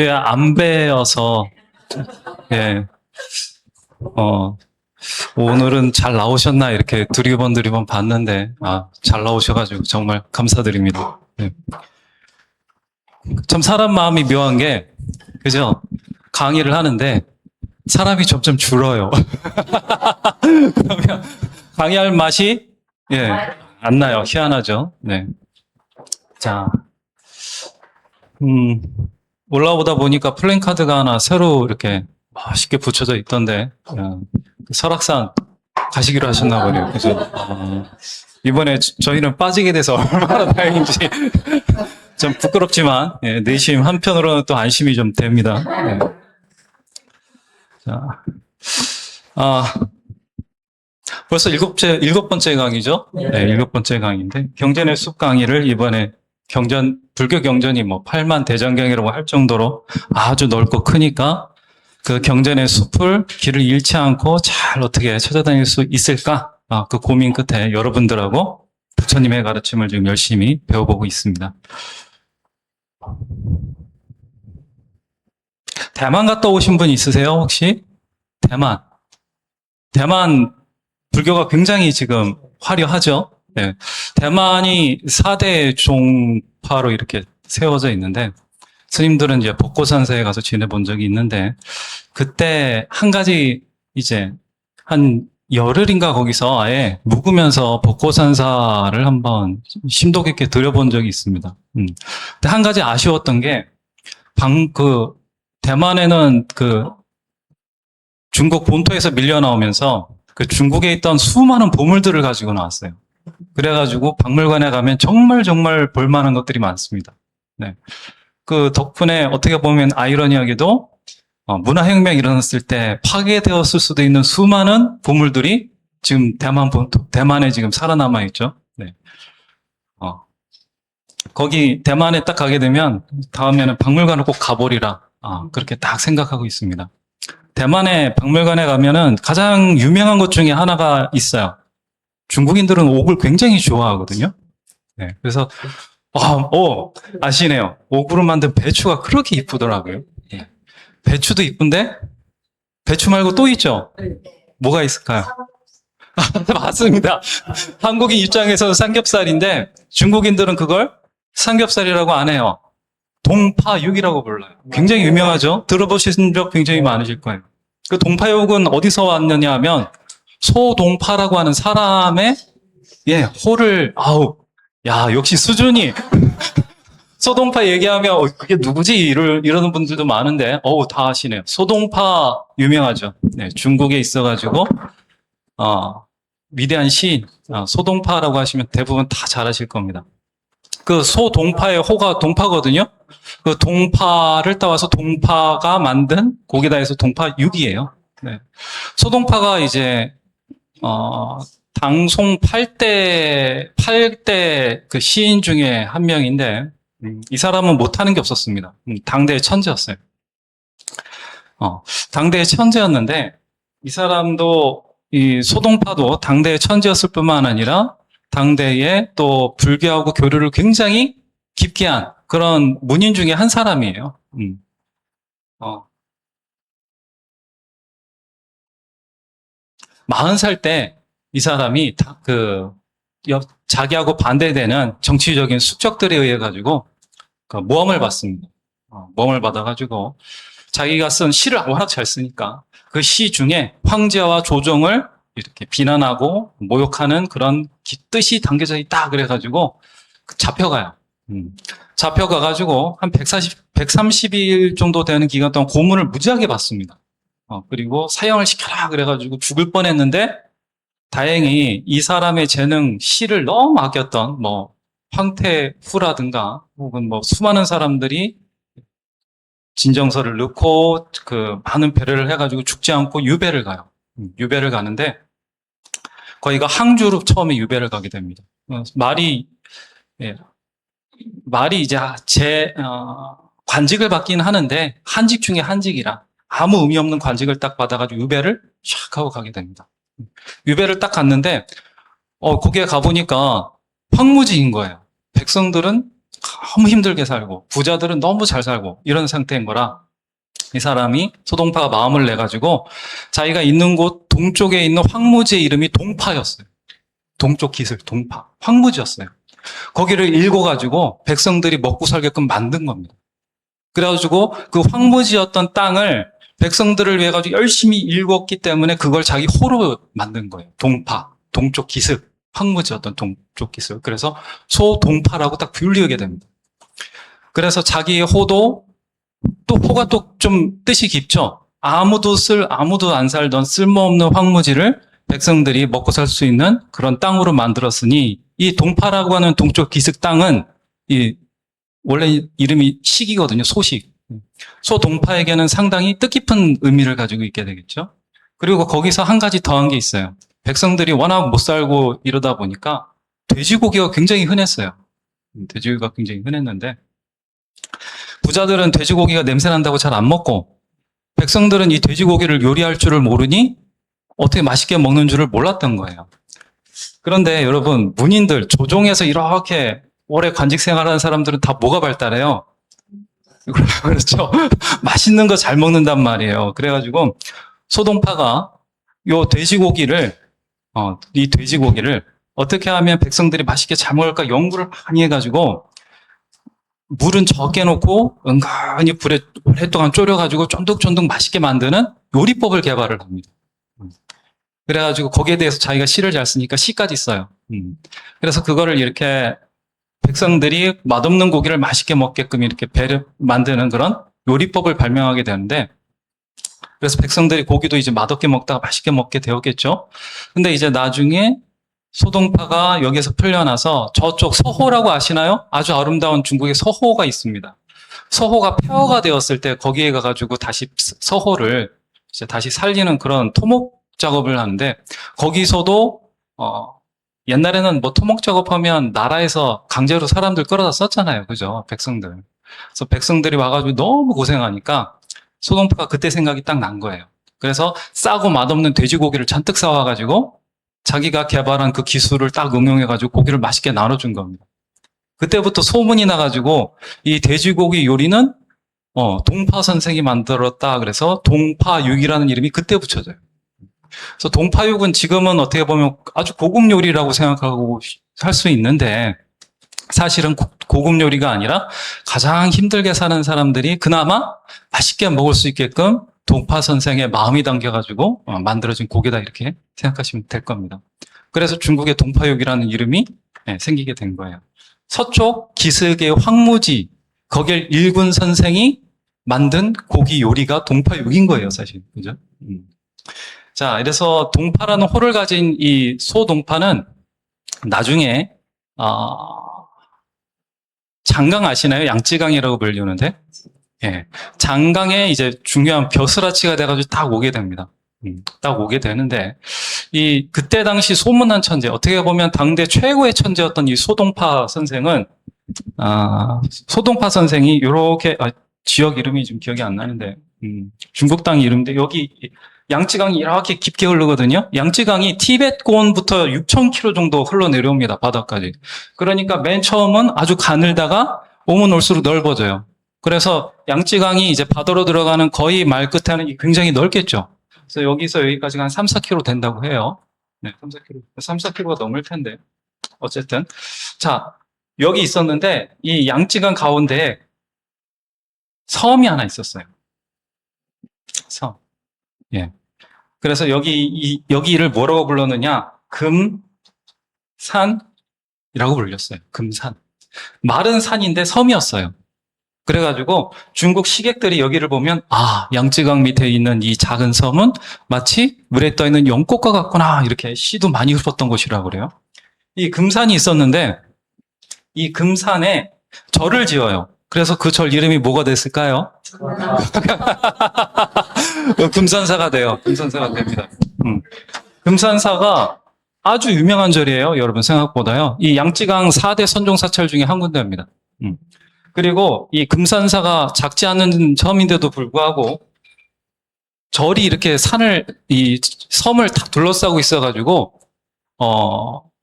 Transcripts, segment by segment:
안 배워서, 예, 오늘은 잘 나오셨나 이렇게 두리번 봤는데, 잘 나오셔가지고 정말 감사드립니다. 예. 참 사람 마음이 묘한 게, 그죠? 강의를 하는데, 사람이 점점 줄어요. 그러면 강의할 맛이, 예, 안 나요. 희한하죠? 네. 자, 올라오다 보니까 플랜카드가 하나 새로 이렇게 멋있게 붙여져 있던데, 설악산 가시기로 하셨나 보네요. 그죠? 이번에 저희는 빠지게 돼서 얼마나 다행인지 좀 부끄럽지만, 예, 내심 한편으로는 또 안심이 좀 됩니다. 예. 자, 벌써 일곱 번째 강의죠? 네, 일곱 번째 강의인데, 경전의 숲 강의를 이번에 불교 경전이 뭐 8만 대장경이라고 할 정도로 아주 넓고 크니까 그 경전의 숲을 길을 잃지 않고 잘 어떻게 찾아다닐 수 있을까? 그 고민 끝에 여러분들하고 부처님의 가르침을 지금 열심히 배워보고 있습니다. 대만 갔다 오신 분 있으세요, 혹시? 대만 불교가 굉장히 지금 화려하죠? 네. 대만이 4대 종파로 이렇게 세워져 있는데, 스님들은 이제 법고산사에 가서 지내본 적이 있는데, 그때 한 가지 이제 한 열흘인가 거기서 아예 묵으면서 법고산사를 한번 심도 깊게 들여본 적이 있습니다. 근데 한 가지 아쉬웠던 게, 대만에는 중국 본토에서 밀려 나오면서 그 중국에 있던 수많은 보물들을 가지고 나왔어요. 그래가지고 박물관에 가면 정말 볼만한 것들이 많습니다. 네. 그 덕분에 어떻게 보면 아이러니하게도 문화혁명이 일어났을 때 파괴되었을 수도 있는 수많은 보물들이 지금 대만에 지금 살아남아 있죠. 네. 거기 대만에 딱 가게 되면 다음에는 박물관을 꼭 가보리라. 그렇게 딱 생각하고 있습니다. 대만의 박물관에 가면은 가장 유명한 것 중에 하나가 있어요. 중국인들은 옥을 굉장히 좋아하거든요. 네, 그래서 아시네요. 옥으로 만든 배추가 그렇게 이쁘더라고요. 예. 배추도 이쁜데 배추 말고 또 있죠. 뭐가 있을까요? 맞습니다. 한국인 입장에서는 삼겹살인데 중국인들은 그걸 삼겹살이라고 안 해요. 동파육이라고 불러요. 굉장히 유명하죠. 들어보신 적 굉장히 많으실 거예요. 그 동파육은 어디서 왔느냐 하면 소동파라고 하는 사람의 호를 역시 수준이 소동파 얘기하면 그게 누구지 이러는 분들도 많은데 다 아시네요. 소동파 유명하죠. 네, 중국에 있어가지고 위대한 시인 소동파라고 하시면 대부분 다 잘 아실 겁니다. 그 소동파의 호가 동파거든요. 그 동파를 따와서 동파가 만든 고기다 해서 동파육이에요. 네. 소동파가 이제 당송 8대 그 시인 중에 한 명인데, 이 사람은 못하는 게 없었습니다. 당대의 천재였어요. 당대의 천재였는데, 이 사람도, 이 소동파도 당대의 천재였을 뿐만 아니라, 당대에 또 불교하고 교류를 굉장히 깊게 한 그런 문인 중에 한 사람이에요. 40살 때 이 사람이 자기하고 반대되는 정치적인 숙적들에 의해 가지고 모함을 받습니다. 모함을 받아가지고 자기가 쓴 시를 워낙 잘 쓰니까 그 시 중에 황제와 조정을 이렇게 비난하고 모욕하는 그런 뜻이 담겨져 있다 그래가지고 잡혀가요. 잡혀가가지고 한 130일 정도 되는 기간 동안 고문을 무지하게 받습니다. 그리고 사형을 시켜라 그래가지고 죽을 뻔했는데 다행히 이 사람의 재능, 시를 너무 아꼈던 황태후라든가 혹은 수많은 사람들이 진정서를 넣고 많은 배려를 해가지고 죽지 않고 유배를 가요. 유배를 가는데 거기가 항주로 처음에 유배를 가게 됩니다. 말이 이제 관직을 받긴 하는데 한직 중에 한직이라 아무 의미 없는 관직을 딱 받아가지고 유배를 샥 하고 가게 됩니다. 유배를 딱 갔는데 거기에 가보니까 황무지인 거예요. 백성들은 너무 힘들게 살고 부자들은 너무 잘 살고 이런 상태인 거라 이 사람이 소동파가 마음을 내가지고 자기가 있는 곳 동쪽에 있는 황무지의 이름이 동파였어요. 동쪽 기슭 동파 황무지였어요. 거기를 읽어가지고 백성들이 먹고 살게끔 만든 겁니다. 그래가지고 그 황무지였던 땅을 백성들을 위해 가지고 열심히 읽었기 때문에 그걸 자기 호로 만든 거예요. 동파, 동쪽 기슭, 황무지였던 동쪽 기슭. 그래서 소동파라고 딱 불리게 됩니다. 그래서 자기의 호도 또 호가 또 좀 뜻이 깊죠. 아무도 안 살던 쓸모없는 황무지를 백성들이 먹고 살 수 있는 그런 땅으로 만들었으니 이 동파라고 하는 동쪽 기슭 땅은 원래 이름이 식이거든요. 소식. 소동파에게는 상당히 뜻깊은 의미를 가지고 있게 되겠죠. 그리고 거기서 한 가지 더한 게 있어요. 백성들이 워낙 못 살고 이러다 보니까 돼지고기가 굉장히 흔했어요. 돼지고기가 굉장히 흔했는데 부자들은 돼지고기가 냄새 난다고 잘 안 먹고 백성들은 이 돼지고기를 요리할 줄을 모르니 어떻게 맛있게 먹는 줄을 몰랐던 거예요. 그런데 여러분, 문인들, 조종에서 이렇게 오래 관직 생활하는 사람들은 다 뭐가 발달해요? 그렇죠. 맛있는 거 잘 먹는단 말이에요. 그래가지고 소동파가 이 돼지고기를 어떻게 하면 백성들이 맛있게 잘 먹을까 연구를 많이 해가지고 물은 적게 놓고 은근히 불에 오랫동안 졸여가지고 쫀득쫀득 맛있게 만드는 요리법을 개발을 합니다. 그래가지고 거기에 대해서 자기가 시를 잘 쓰니까 시까지 써요. 그래서 그거를 이렇게 백성들이 맛없는 고기를 맛있게 먹게끔 이렇게 만드는 그런 요리법을 발명하게 되는데 그래서 백성들이 고기도 이제 맛없게 먹다가 맛있게 먹게 되었겠죠. 근데 이제 나중에 소동파가 여기서 풀려나서 저쪽 서호라고 아시나요? 아주 아름다운 중국의 서호가 있습니다. 서호가 폐허가 되었을 때 거기에 가가지고 다시 서호를 이제 다시 살리는 그런 토목 작업을 하는데 거기서도 옛날에는 뭐 토목 작업하면 나라에서 강제로 사람들 끌어다 썼잖아요. 그죠? 백성들. 그래서 백성들이 와가지고 너무 고생하니까 소동파가 그때 생각이 딱 난 거예요. 그래서 싸고 맛없는 돼지고기를 잔뜩 사와가지고 자기가 개발한 그 기술을 딱 응용해가지고 고기를 맛있게 나눠준 겁니다. 그때부터 소문이 나가지고 이 돼지고기 요리는 동파 선생이 만들었다. 그래서 동파육이라는 이름이 그때 붙여져요. 그래서 동파육은 지금은 어떻게 보면 아주 고급 요리라고 생각하고 할 수 있는데 사실은 고급 요리가 아니라 가장 힘들게 사는 사람들이 그나마 맛있게 먹을 수 있게끔 동파 선생의 마음이 담겨가지고 만들어진 고기다 이렇게 생각하시면 될 겁니다. 그래서 중국의 동파육이라는 이름이 생기게 된 거예요. 서쪽 기슭의 황무지 거길 일군 선생이 만든 고기 요리가 동파육인 거예요, 사실. 그죠? 자, 이래서 동파라는 호를 가진 이 소동파는 나중에 장강 아시나요? 양쯔강이라고 불리는데, 예, 장강에 이제 중요한 벼슬아치가 돼가지고 딱 오게 됩니다. 딱 오게 되는데 그때 당시 소문난 천재, 어떻게 보면 당대 최고의 천재였던 이 소동파 선생은 소동파 선생이 이렇게 지역 이름이 좀 기억이 안 나는데 중국 땅 이름인데 여기 양쯔강이 이렇게 깊게 흐르거든요. 양쯔강이 티벳고원부터 6,000km 정도 흘러내려옵니다. 바다까지. 그러니까 맨 처음은 아주 가늘다가 오면 올수록 넓어져요. 그래서 양쯔강이 이제 바다로 들어가는 거의 말 끝에는 굉장히 넓겠죠. 그래서 여기서 여기까지가 한 3, 4km 된다고 해요. 네, 3, 4km가 넘을 텐데. 어쨌든. 자, 여기 있었는데 이 양쯔강 가운데에 섬이 하나 있었어요. 섬. 예. 그래서 여기를 뭐라고 불렀느냐? 금산이라고 불렸어요. 금산. 마른 산인데 섬이었어요. 그래가지고 중국 시객들이 여기를 보면 양쯔강 밑에 있는 이 작은 섬은 마치 물에 떠있는 연꽃과 같구나 이렇게 시도 많이 읊었던 곳이라고 그래요. 이 금산이 있었는데 이 금산에 절을 지어요. 그래서 그 절 이름이 뭐가 됐을까요? 금산사가 돼요. 금산사가 됩니다. 금산사가 아주 유명한 절이에요. 여러분 생각보다요. 이 양쯔강 4대 선종사찰 중에 한 군데입니다. 그리고 이 금산사가 작지 않은 섬인데도 불구하고 절이 이렇게 이 섬을 다 둘러싸고 있어가지고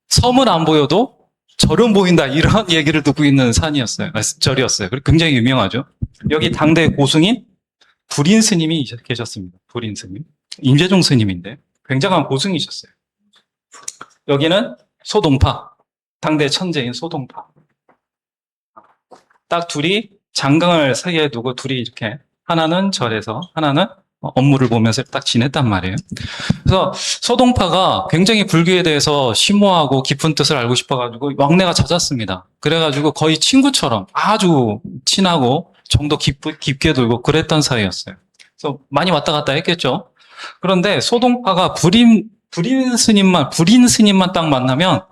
섬은 안 보여도 절은 보인다. 이런 얘기를 듣고 있는 산이었어요. 절이었어요. 그리고 굉장히 유명하죠. 여기 당대 고승인 불인 스님이 계셨습니다. 불인 스님. 임재종 스님인데 굉장한 고승이셨어요. 여기는 소동파. 당대 천재인 소동파. 딱 둘이 장강을 사이에 두고 둘이 이렇게 하나는 절에서 하나는 업무를 보면서 딱 지냈단 말이에요. 그래서 소동파가 굉장히 불교에 대해서 심오하고 깊은 뜻을 알고 싶어가지고 왕래가 잦았습니다. 그래가지고 거의 친구처럼 아주 친하고 정도 깊게 돌고 그랬던 사이였어요. 그래서 많이 왔다 갔다 했겠죠. 그런데 소동파가 불인 스님만 딱 만나면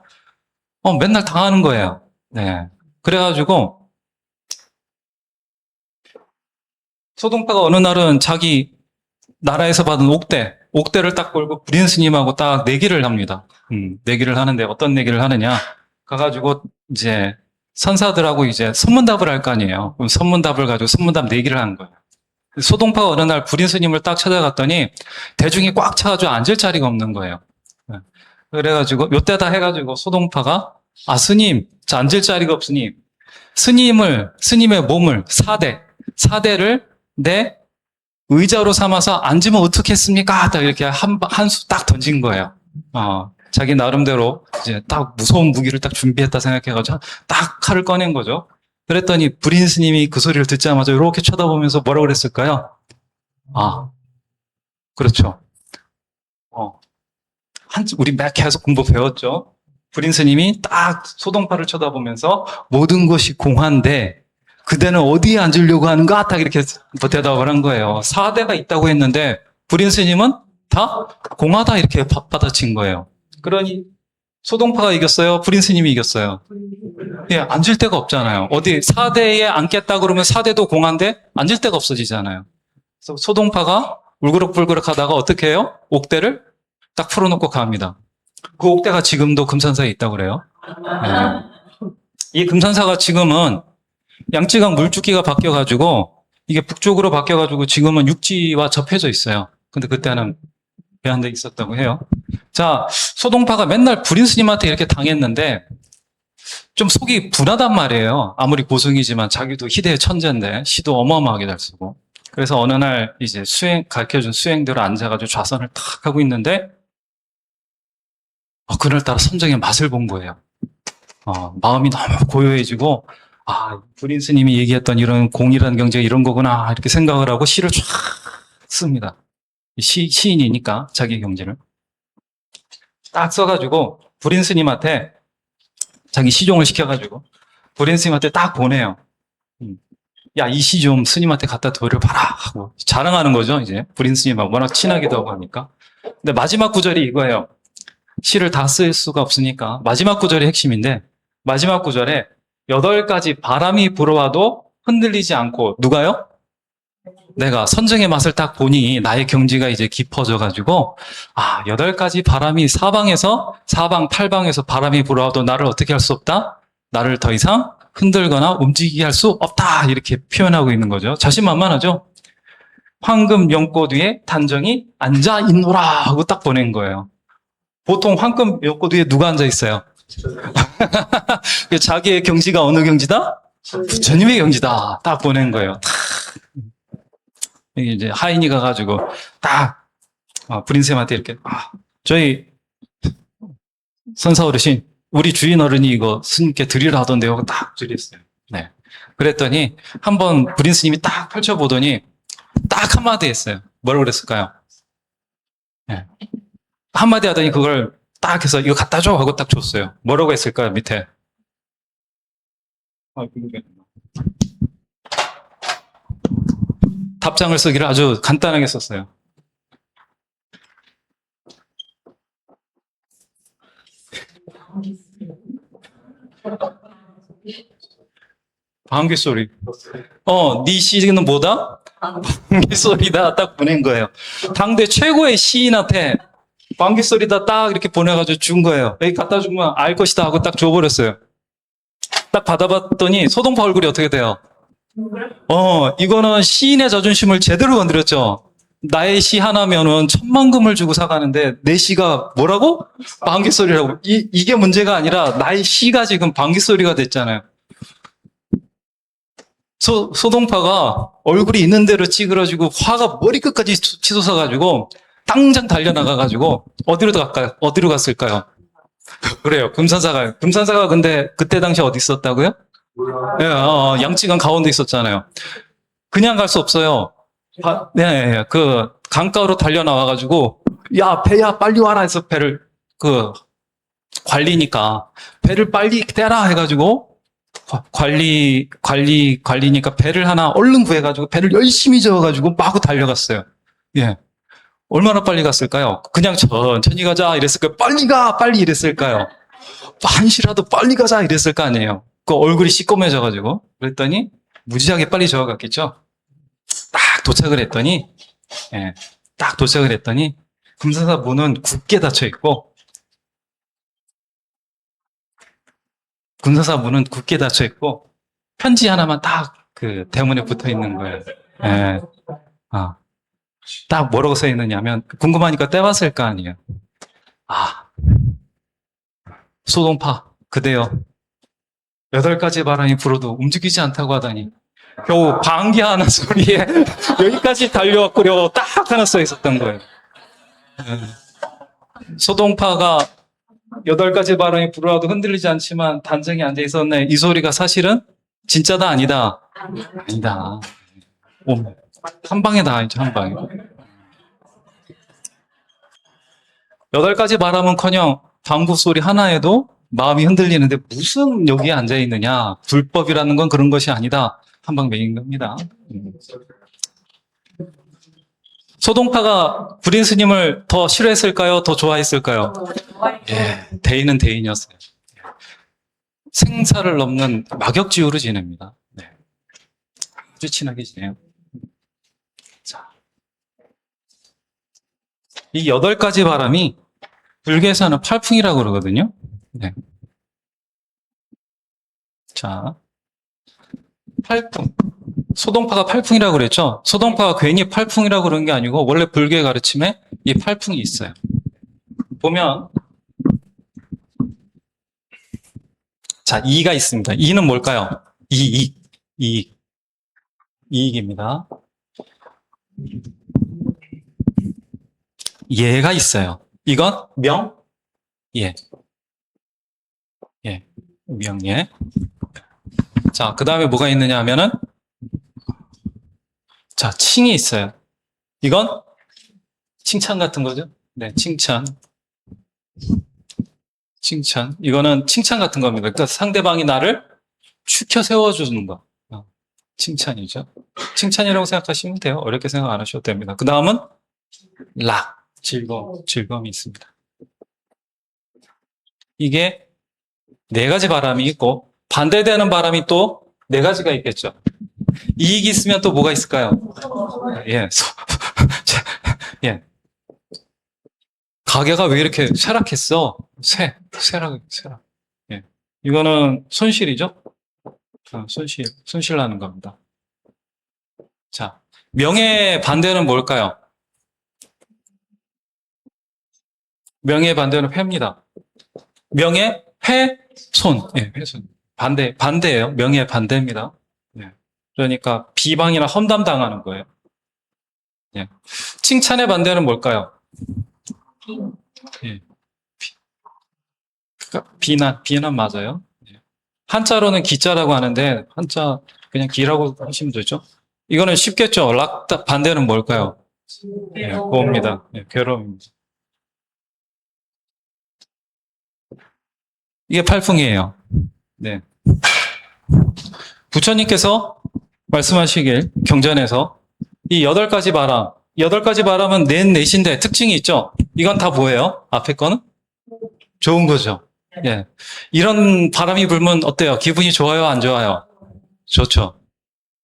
맨날 당하는 거예요. 네. 그래가지고 소동파가 어느 날은 자기 나라에서 받은 옥대를 딱 걸고 불인 스님하고 딱 내기를 합니다. 내기를 하는데 어떤 내기를 하느냐? 가가지고 이제 선사들하고 이제 선문답을 할 거 아니에요. 그럼 선문답을 가지고 선문답 내기를 하는 거예요. 소동파가 어느 날 불인 스님을 딱 찾아갔더니 대중이 꽉 차가지고 앉을 자리가 없는 거예요. 그래가지고 요때다 해가지고 소동파가 스님, 저 앉을 자리가 없으니 스님의 몸을 사대를 내 의자로 삼아서 앉으면 어떻겠습니까? 딱 이렇게 한 수 딱 던진 거예요. 자기 나름대로 이제 딱 무서운 무기를 딱 준비했다 생각해가지고 딱 칼을 꺼낸 거죠. 그랬더니 불인 스님이 그 소리를 듣자마자 이렇게 쳐다보면서 뭐라고 그랬을까요? 그렇죠. 우리 계속 공부 배웠죠. 불인 스님이 딱 소동파를 쳐다보면서 모든 것이 공한데 그대는 어디에 앉으려고 하는가? 딱 이렇게 대답을 한 거예요. 4대가 있다고 했는데 불인 스님은 다 공하다 이렇게 받아친 거예요. 그러니 소동파가 이겼어요? 불인 스님이 이겼어요? 예, 앉을 데가 없잖아요. 어디 4대에 앉겠다 그러면 4대도 공한데 앉을 데가 없어지잖아요. 그래서 소동파가 울그럭불그럭 하다가 어떻게 해요? 옥대를 딱 풀어놓고 갑니다. 그 옥대가 지금도 금산사에 있다고 그래요. 네. 이 금산사가 지금은 양쯔강 물주기가 바뀌어가지고 이게 북쪽으로 바뀌어가지고 지금은 육지와 접해져 있어요. 근데 그때는 배 한 대 있었다고 해요. 자, 소동파가 맨날 불인 스님한테 이렇게 당했는데 좀 속이 분하단 말이에요. 아무리 고승이지만 자기도 희대의 천재인데 시도 어마어마하게 잘 쓰고. 그래서 어느 날 이제 가르쳐준 수행대로 앉아가지고 좌선을 탁 하고 있는데 그날따라 선정의 맛을 본 거예요. 마음이 너무 고요해지고 불인 스님이 얘기했던 이런 공이라는 경제가 이런 거구나 이렇게 생각을 하고 시를 쫙 씁니다. 시인이니까 자기 경제를 딱 써가지고 불인 스님한테 자기 시종을 시켜가지고 불인 스님한테 딱 보내요. 야, 이 시 좀 스님한테 갖다 드려봐라 하고 자랑하는 거죠. 이제 불인 스님하고 워낙 친하기도 하고 하니까. 근데 마지막 구절이 이거예요. 시를 다 쓸 수가 없으니까 마지막 구절이 핵심인데 마지막 구절에 8가지 바람이 불어와도 흔들리지 않고 누가요? 내가 선정의 맛을 딱 보니 나의 경지가 이제 깊어져가지고 8가지 바람이 사방 팔방에서 바람이 불어와도 나를 어떻게 할 수 없다? 나를 더 이상 흔들거나 움직이게 할 수 없다 이렇게 표현하고 있는 거죠. 자신만만하죠? 황금 연꽃 위에 단정히 앉아 있노라 하고 딱 보낸 거예요. 보통 황금 연꽃 위에 누가 앉아 있어요? 자기의 경지가 어느 경지다? 부처님의 경지다. 딱 보낸 거예요. 이제 하인이 가가지고 딱 불인쌤한테 이렇게 저희 선사 어르신 우리 주인 어른이 이거 스님께 드리라 하던데요. 딱 드렸어요. 네. 그랬더니 한번 불인 스님이 딱 펼쳐보더니 딱 한마디 했어요. 뭐라고 그랬을까요? 네. 한마디 하더니 그걸 딱 해서 이거 갖다 줘 하고 딱 줬어요. 뭐라고 했을까요? 밑에. 답장을 쓰기를 아주 간단하게 썼어요. 방귀 소리. 네 시는 뭐다? 방귀 소리다. 딱 보낸 거예요. 당대 최고의 시인한테 방귀 소리다 딱 이렇게 보내가지고 준 거예요. 여기 갖다 주면 알 것이다 하고 딱 줘버렸어요. 딱 받아봤더니 소동파 얼굴이 어떻게 돼요? 이거는 시인의 자존심을 제대로 건드렸죠. 나의 시 하나면은 1,000만 금을 주고 사가는데 내 시가 뭐라고? 방귀소리라고. 이게 문제가 아니라 나의 시가 지금 방귀소리가 됐잖아요. 소동파가 얼굴이 있는 대로 찌그러지고 화가 머리끝까지 치솟아가지고 당장 달려나가가지고 어디로 갔을까요? 그래요. 금산사가 근데 그때 당시 어디 있었다고요? 예, 양치강 가운데 있었잖아요. 그냥 갈 수 없어요. 네, 그 강가로 달려 나와가지고 야 배야 빨리 와라 해서 배를 관리니까 배를 빨리 떼라 해가지고 관리니까 배를 하나 얼른 구해가지고 배를 열심히 저어가지고 마구 달려갔어요. 예. 얼마나 빨리 갔을까요? 그냥 천천히 가자 이랬을까요? 빨리 이랬을까요? 한시라도 빨리 가자 이랬을 거 아니에요. 그 얼굴이 시꺼매져가지고 그랬더니 무지하게 빨리 저어갔겠죠. 딱 도착을 했더니 금산사 문은 굳게 닫혀 있고 편지 하나만 딱 그 대문에 붙어 있는 거예요. 예. 딱 뭐라고 써 있느냐면 궁금하니까 떼봤을 거 아니에요. 소동파 그대여 8가지 바람이 불어도 움직이지 않다고 하다니 겨우 방귀 하나 소리에 여기까지 달려왔구려 딱 하나 써 있었던 거예요. 소동파가 8가지 바람이 불어도 흔들리지 않지만 단정히 앉아 있었네. 이 소리가 사실은 진짜다 아니다. 아니다. 한 방에 나와있죠, 한 방에. 8가지 바람은커녕 방구 소리 하나에도 마음이 흔들리는데 무슨 여기에 앉아 있느냐. 불법이라는 건 그런 것이 아니다. 한 방 매인 겁니다. 소동파가 불인 스님을 더 싫어했을까요? 더 좋아했을까요? 예, 대인은 대인이었어요. 생사를 넘는 막역지우로 지냅니다. 네. 아주 친하게 지내요. 자, 이 8가지 바람이 불교에서는 팔풍이라고 그러거든요. 네. 자, 팔풍. 소동파가 팔풍이라고 그랬죠? 소동파가 괜히 팔풍이라고 그런 게 아니고 원래 불교의 가르침에 이 팔풍이 있어요. 보면 자, 이가 있습니다. 이는 뭘까요? 이익입니다. 예가 있어요. 이건 예, 명예. 자, 그 다음에 뭐가 있느냐 하면은 자, 칭이 있어요. 이건 칭찬 같은 거죠? 네, 칭찬. 이거는 칭찬 같은 겁니다. 그러니까 상대방이 나를 추켜 세워주는 거. 칭찬이죠. 칭찬이라고 생각하시면 돼요. 어렵게 생각 안 하셔도 됩니다. 그 다음은 즐거움이 있습니다. 이게 4가지 바람이 있고 반대되는 바람이 또 4가지가 있겠죠. 이익이 있으면 또 뭐가 있을까요? 예. 가게가 왜 이렇게 쇠락했어? 쇠락. 예. 이거는 손실이죠? 손실 나는 겁니다. 자, 명예의 반대는 뭘까요? 명예의 반대는 패입니다. 명예, 손. 예, 훼손. 반대예요. 명예의 반대입니다. 예. 그러니까 비방이나 험담 당하는 거예요. 예. 칭찬의 반대는 뭘까요? 예. 비난 맞아요. 예. 한자로는 기자라고 하는데 한자 그냥 기라고 하시면 되죠. 이거는 쉽겠죠. 반대는 뭘까요? 예, 그겁니다. 예, 괴로움입니다. 이게 팔풍이에요. 네. 부처님께서 말씀하시길 경전에서 이 8가지 바람은 넷인데 특징이 있죠. 이건 다 뭐예요? 앞에 거는? 좋은 거죠. 예. 이런 바람이 불면 어때요? 기분이 좋아요? 안 좋아요? 좋죠.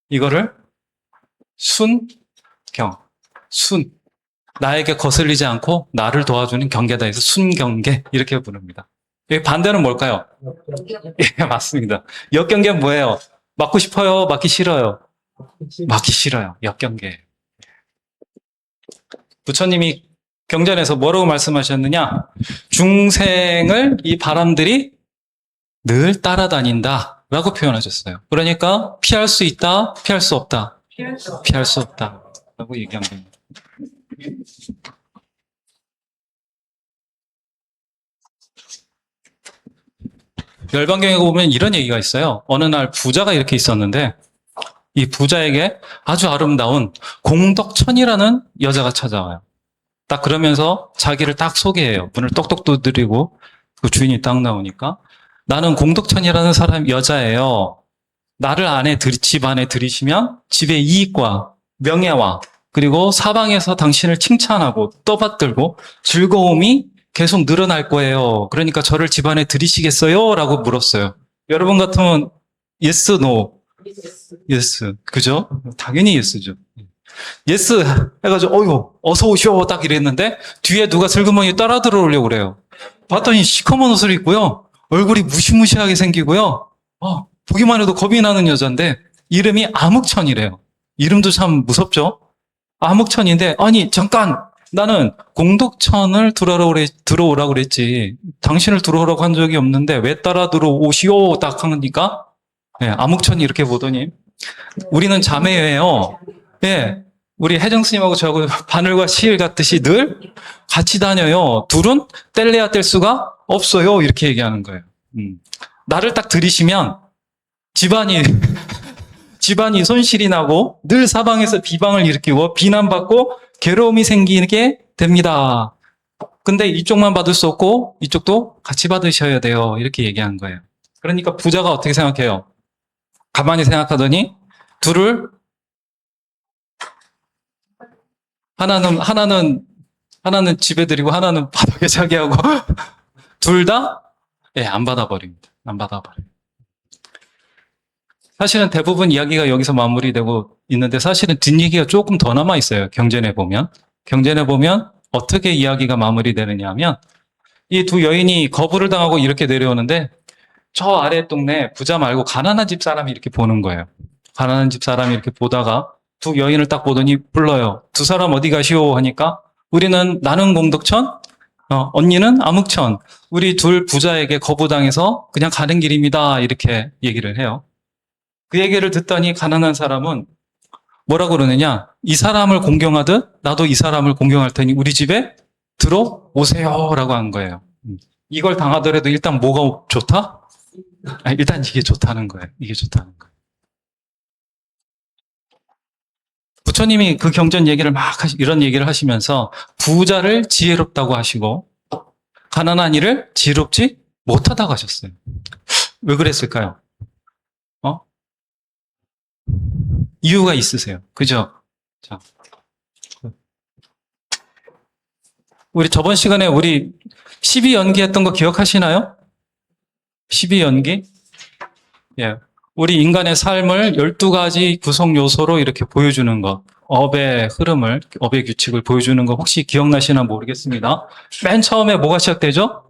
이거를 나에게 거슬리지 않고 나를 도와주는 경계다 해서 순경계 이렇게 부릅니다. 반대는 뭘까요? 예, 맞습니다. 역경계는 뭐예요? 맞고 싶어요? 맞기 싫어요? 맞기 싫어요. 역경계. 부처님이 경전에서 뭐라고 말씀하셨느냐? 중생을 이 바람들이 늘 따라다닌다 라고 표현하셨어요. 그러니까 피할 수 있다, 피할 수 없다. 피할 수 없다 라고 얘기한 겁니다. 열반경에 보면 이런 얘기가 있어요. 어느 날 부자가 이렇게 있었는데 이 부자에게 아주 아름다운 공덕천이라는 여자가 찾아와요. 딱 그러면서 자기를 딱 소개해요. 문을 똑똑 두드리고 그 주인이 딱 나오니까 나는 공덕천이라는 사람 여자예요. 나를 집 안에 들이시면 집의 이익과 명예와 그리고 사방에서 당신을 칭찬하고 떠받들고 즐거움이 계속 늘어날 거예요. 그러니까 저를 집 안에 들이시겠어요? 라고 물었어요. 여러분 같으면 yes, no? yes. 그죠? 당연히 yes죠. yes 해가지고 어휴 어서 오시오 딱 이랬는데 뒤에 누가 슬그머니 따라 들어오려고 그래요. 봤더니 시커먼 옷을 입고요. 얼굴이 무시무시하게 생기고요. 보기만 해도 겁이 나는 여잔데 이름이 암흑천이래요. 이름도 참 무섭죠? 암흑천인데 아니 잠깐 나는 공덕천을 들어오라고 그랬지 당신을 들어오라고 한 적이 없는데 왜 따라 들어오시오 딱 하니까 네, 암흑천이 이렇게 보더니 우리는 자매예요. 예, 우리 혜정 스님하고 저하고 바늘과 시일 같듯이 늘 같이 다녀요. 둘은 뗄래야 뗄 수가 없어요. 이렇게 얘기하는 거예요. 나를 딱 들이시면 집안이 손실이 나고 늘 사방에서 비방을 일으키고 비난받고 괴로움이 생기게 됩니다. 근데 이쪽만 받을 수 없고 이쪽도 같이 받으셔야 돼요. 이렇게 얘기한 거예요. 그러니까 부자가 어떻게 생각해요? 가만히 생각하더니 둘을 하나는 집에 들이고 하나는 바닥에 자게 하고 둘 다 안 받아버립니다. 안 받아버려요. 사실은 대부분 이야기가 여기서 마무리되고 있는데 사실은 뒷얘기가 조금 더 남아 있어요. 경전에 보면 어떻게 이야기가 마무리되느냐 하면 이 두 여인이 거부를 당하고 이렇게 내려오는데 저 아래 동네 부자 말고 가난한 집 사람이 이렇게 보는 거예요. 가난한 집 사람이 이렇게 보다가 두 여인을 딱 보더니 불러요. 두 사람 어디 가시오 하니까 나는 공덕천, 언니는 암흑천. 우리 둘 부자에게 거부당해서 그냥 가는 길입니다. 이렇게 얘기를 해요. 그 얘기를 듣더니 가난한 사람은 뭐라고 그러느냐? 이 사람을 공경하듯 나도 이 사람을 공경할 테니 우리 집에 들어오세요 라고 한 거예요. 이걸 당하더라도 일단 뭐가 좋다? 일단 이게 좋다는 거예요. 이게 좋다는 거예요. 부처님이 그 경전 얘기를 이런 얘기를 하시면서 부자를 지혜롭다고 하시고 가난한 이를 지혜롭지 못하다고 하셨어요. 왜 그랬을까요? 이유가 있으세요. 그죠? 자. 우리 저번 시간에 우리 12연기 했던 거 기억하시나요? 12연기? 예. 우리 인간의 삶을 12가지 구성 요소로 이렇게 보여주는 것. 업의 흐름을, 업의 규칙을 보여주는 거 혹시 기억나시나 모르겠습니다. 맨 처음에 뭐가 시작되죠?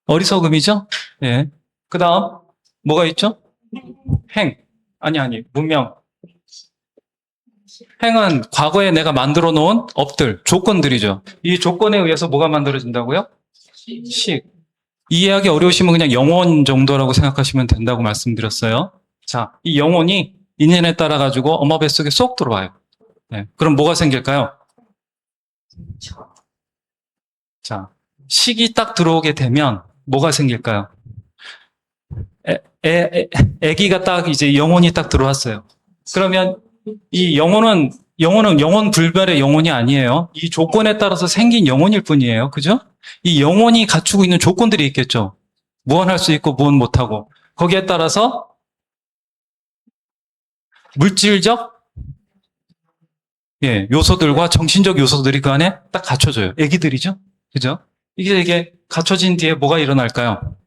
어리석음이죠? 예. 그 다음, 뭐가 있죠? 문명. 행은 과거에 내가 만들어 놓은 업들, 조건들이죠. 이 조건에 의해서 뭐가 만들어진다고요? 식. 이해하기 어려우시면 그냥 영혼 정도라고 생각하시면 된다고 말씀드렸어요. 자, 이 영혼이 인연에 따라 가지고 엄마 뱃속에 쏙 들어와요. 네. 그럼 뭐가 생길까요? 자, 식이 딱 들어오게 되면 뭐가 생길까요? 아기가 딱 이제 영혼이 딱 들어왔어요. 그러면 이 영혼은 영혼 불멸의 영혼이 아니에요. 이 조건에 따라서 생긴 영혼일 뿐이에요. 그죠? 이 영혼이 갖추고 있는 조건들이 있겠죠. 무언 할 수 있고 무언 못하고. 거기에 따라서 물질적 요소들과 정신적 요소들이 그 안에 딱 갖춰져요. 애기들이죠. 그죠? 이게 갖춰진 뒤에 뭐가 일어날까요?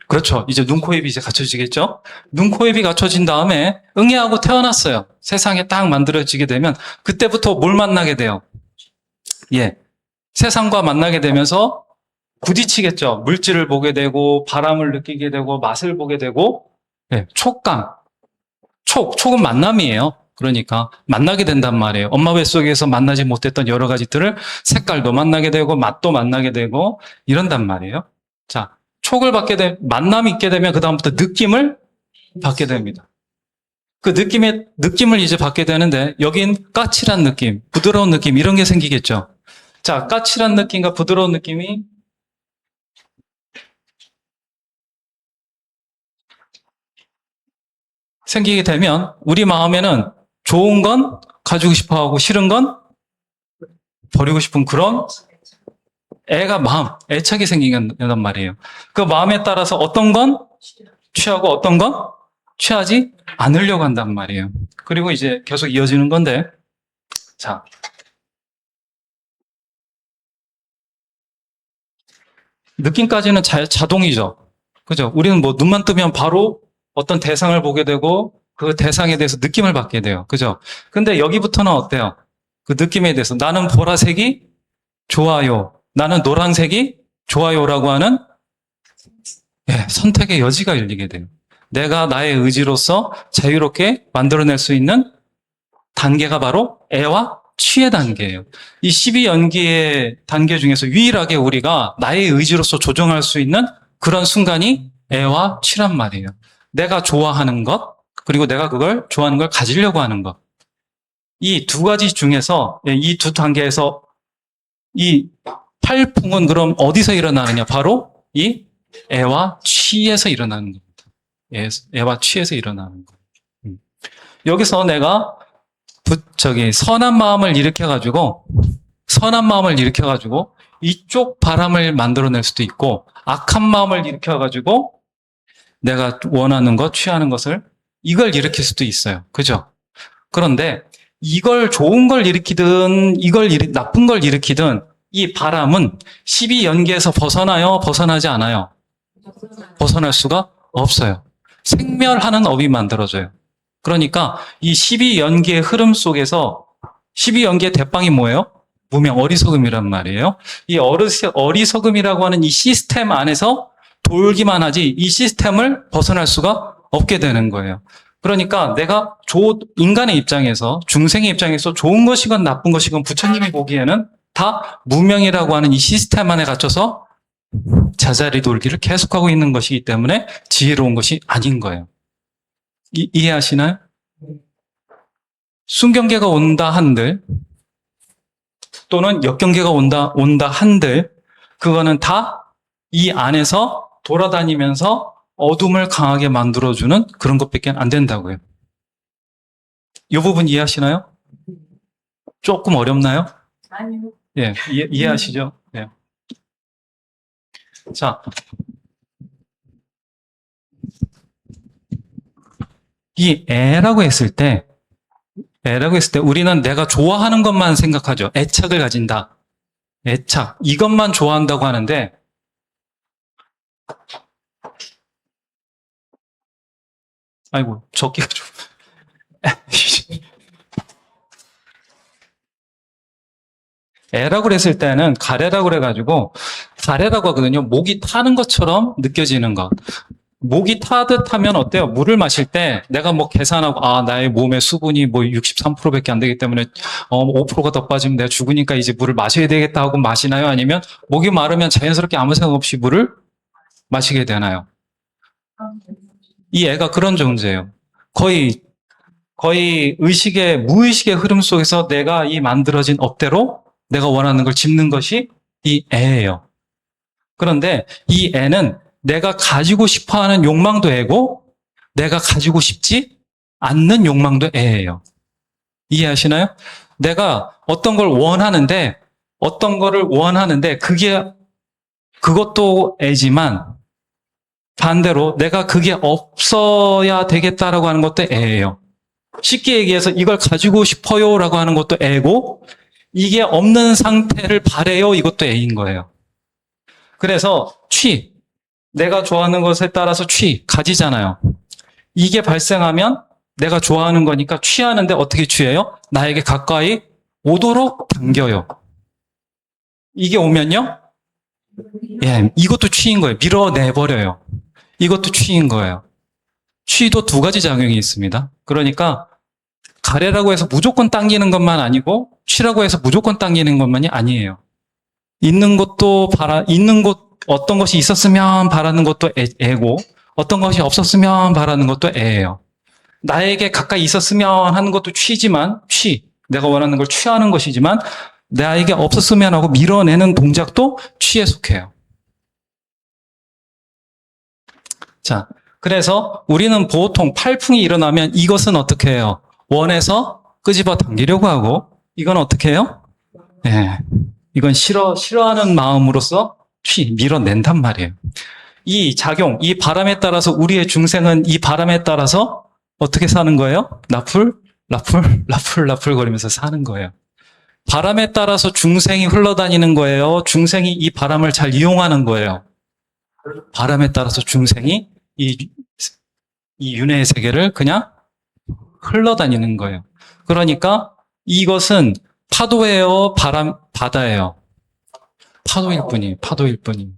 그렇죠. 이제 눈, 코, 입이 이제 갖춰지겠죠? 눈, 코, 입이 갖춰진 다음에 응애하고 태어났어요. 세상에 딱 만들어지게 되면 그때부터 뭘 만나게 돼요? 세상과 만나게 되면서 부딪히겠죠. 물질을 보게 되고 바람을 느끼게 되고 맛을 보게 되고 촉감. 촉은 만남이에요. 그러니까 만나게 된단 말이에요. 엄마 뱃속에서 만나지 못했던 여러 가지들을 색깔도 만나게 되고 맛도 만나게 되고 이런단 말이에요. 자, 촉을 받게 되 만남이 있게 되면 그다음부터 느낌을 받게 됩니다. 그 느낌을 이제 받게 되는데 여긴 까칠한 느낌, 부드러운 느낌 이런 게 생기겠죠. 자, 까칠한 느낌과 부드러운 느낌이 생기게 되면 우리 마음에는 좋은 건 가지고 싶어 하고 싫은 건 버리고 싶은 그런 애착이 생긴단 말이에요. 그 마음에 따라서 어떤 건 취하고 어떤 건 취하지 않으려고 한단 말이에요. 그리고 이제 계속 이어지는 건데, 자. 느낌까지는 자동이죠. 그죠? 우리는 뭐 눈만 뜨면 바로 어떤 대상을 보게 되고 그 대상에 대해서 느낌을 받게 돼요. 그죠? 근데 여기부터는 어때요? 그 느낌에 대해서 나는 보라색이 좋아요. 나는 노란색이 좋아요라고 하는 선택의 여지가 열리게 돼요. 내가 나의 의지로서 자유롭게 만들어낼 수 있는 단계가 바로 애와 취의 단계예요. 이 12연기의 단계 중에서 유일하게 우리가 나의 의지로서 조정할 수 있는 그런 순간이 애와 취란 말이에요. 내가 좋아하는 것, 그리고 내가 그걸 좋아하는 걸 가지려고 하는 것. 이 두 가지 중에서, 이 두 단계에서 이 팔풍은 그럼 어디서 일어나느냐? 바로 이 애와 취에서 일어나는 겁니다. 애와 취에서 일어나는 거. 여기서 내가 선한 마음을 일으켜가지고 이쪽 바람을 만들어낼 수도 있고, 악한 마음을 일으켜가지고 내가 원하는 것, 취하는 것을 이걸 일으킬 수도 있어요. 그죠? 그런데 이걸 좋은 걸 일으키든 나쁜 걸 일으키든 이 바람은 12연계에서 벗어나요? 벗어나지 않아요? 벗어날 수가 없어요. 생멸하는 업이 만들어져요. 그러니까 이 12연계의 흐름 속에서 12연계의 대빵이 뭐예요? 무명, 어리석음이란 말이에요. 이 어리석음이라고 하는 이 시스템 안에서 돌기만 하지 이 시스템을 벗어날 수가 없게 되는 거예요. 그러니까 내가 인간의 입장에서, 중생의 입장에서 좋은 것이건 나쁜 것이건 부처님이 보기에는 다 무명이라고 하는 이 시스템 안에 갇혀서 자자리 돌기를 계속하고 있는 것이기 때문에 지혜로운 것이 아닌 거예요. 이해하시나요? 순경계가 온다 한들 또는 역경계가 온다 한들 그거는 다 이 안에서 돌아다니면서 어둠을 강하게 만들어주는 그런 것밖에 안 된다고요. 이 부분 이해하시나요? 조금 어렵나요? 아니요. 예, 이해하시죠? 예. 자, 이 애라고 했을 때 우리는 내가 좋아하는 것만 생각하죠. 애착을 가진다. 애착. 이것만 좋아한다고 하는데 아이고, 적기가 좀 애라고 그랬을 때는 가래라고 그래가지고 가래라고 하거든요. 목이 타는 것처럼 느껴지는 것. 목이 타듯 하면 어때요? 물을 마실 때 내가 뭐 계산하고 나의 몸의 수분이 뭐 63%밖에 안 되기 때문에 5%가 더 빠지면 내가 죽으니까 이제 물을 마셔야 되겠다 하고 마시나요? 아니면 목이 마르면 자연스럽게 아무 생각 없이 물을 마시게 되나요? 이 애가 그런 존재예요. 거의 무의식의 흐름 속에서 내가 이 만들어진 업대로 내가 원하는 걸 짚는 것이 이 애예요. 그런데 이 애는 내가 가지고 싶어 하는 욕망도 애고, 내가 가지고 싶지 않는 욕망도 애예요. 이해하시나요? 내가 어떤 거를 원하는데, 그것도 애지만, 반대로 내가 그게 없어야 되겠다라고 하는 것도 애예요. 쉽게 얘기해서 이걸 가지고 싶어요라고 하는 것도 애고, 이게 없는 상태를 바래요 이것도 애인 거예요. 그래서 내가 좋아하는 것에 따라서 가지잖아요. 이게 발생하면 내가 좋아하는 거니까 취하는데 어떻게 취해요? 나에게 가까이 오도록 당겨요. 이게 오면요? 예, 이것도 취인 거예요. 밀어내버려요. 이것도 취인 거예요. 취도 두 가지 작용이 있습니다. 그러니까 가래라고 해서 무조건 당기는 것만 아니고 취라고 해서 무조건 당기는 것만이 아니에요. 있는 것도 있는 것 어떤 것이 있었으면 바라는 것도 애고 어떤 것이 없었으면 바라는 것도 애예요. 나에게 가까이 있었으면 하는 것도 취지만 내가 원하는 걸 취하는 것이지만 나에게 없었으면 하고 밀어내는 동작도 취에 속해요. 자, 그래서 우리는 보통 팔풍이 일어나면 이것은 어떻게 해요? 원해서 끄집어 당기려고 하고 이건 어떻게 해요? 네, 이건 싫어하는 마음으로서 밀어낸단 말이에요. 이 작용, 이 바람에 따라서 우리의 중생은 이 바람에 따라서 어떻게 사는 거예요? 라풀 거리면서 사는 거예요. 바람에 따라서 중생이 흘러다니는 거예요. 중생이 이 바람을 잘 이용하는 거예요. 바람에 따라서 중생이 이 윤회의 세계를 그냥 흘러다니는 거예요. 그러니까 이것은 파도예요, 바다예요. 파도일 뿐이.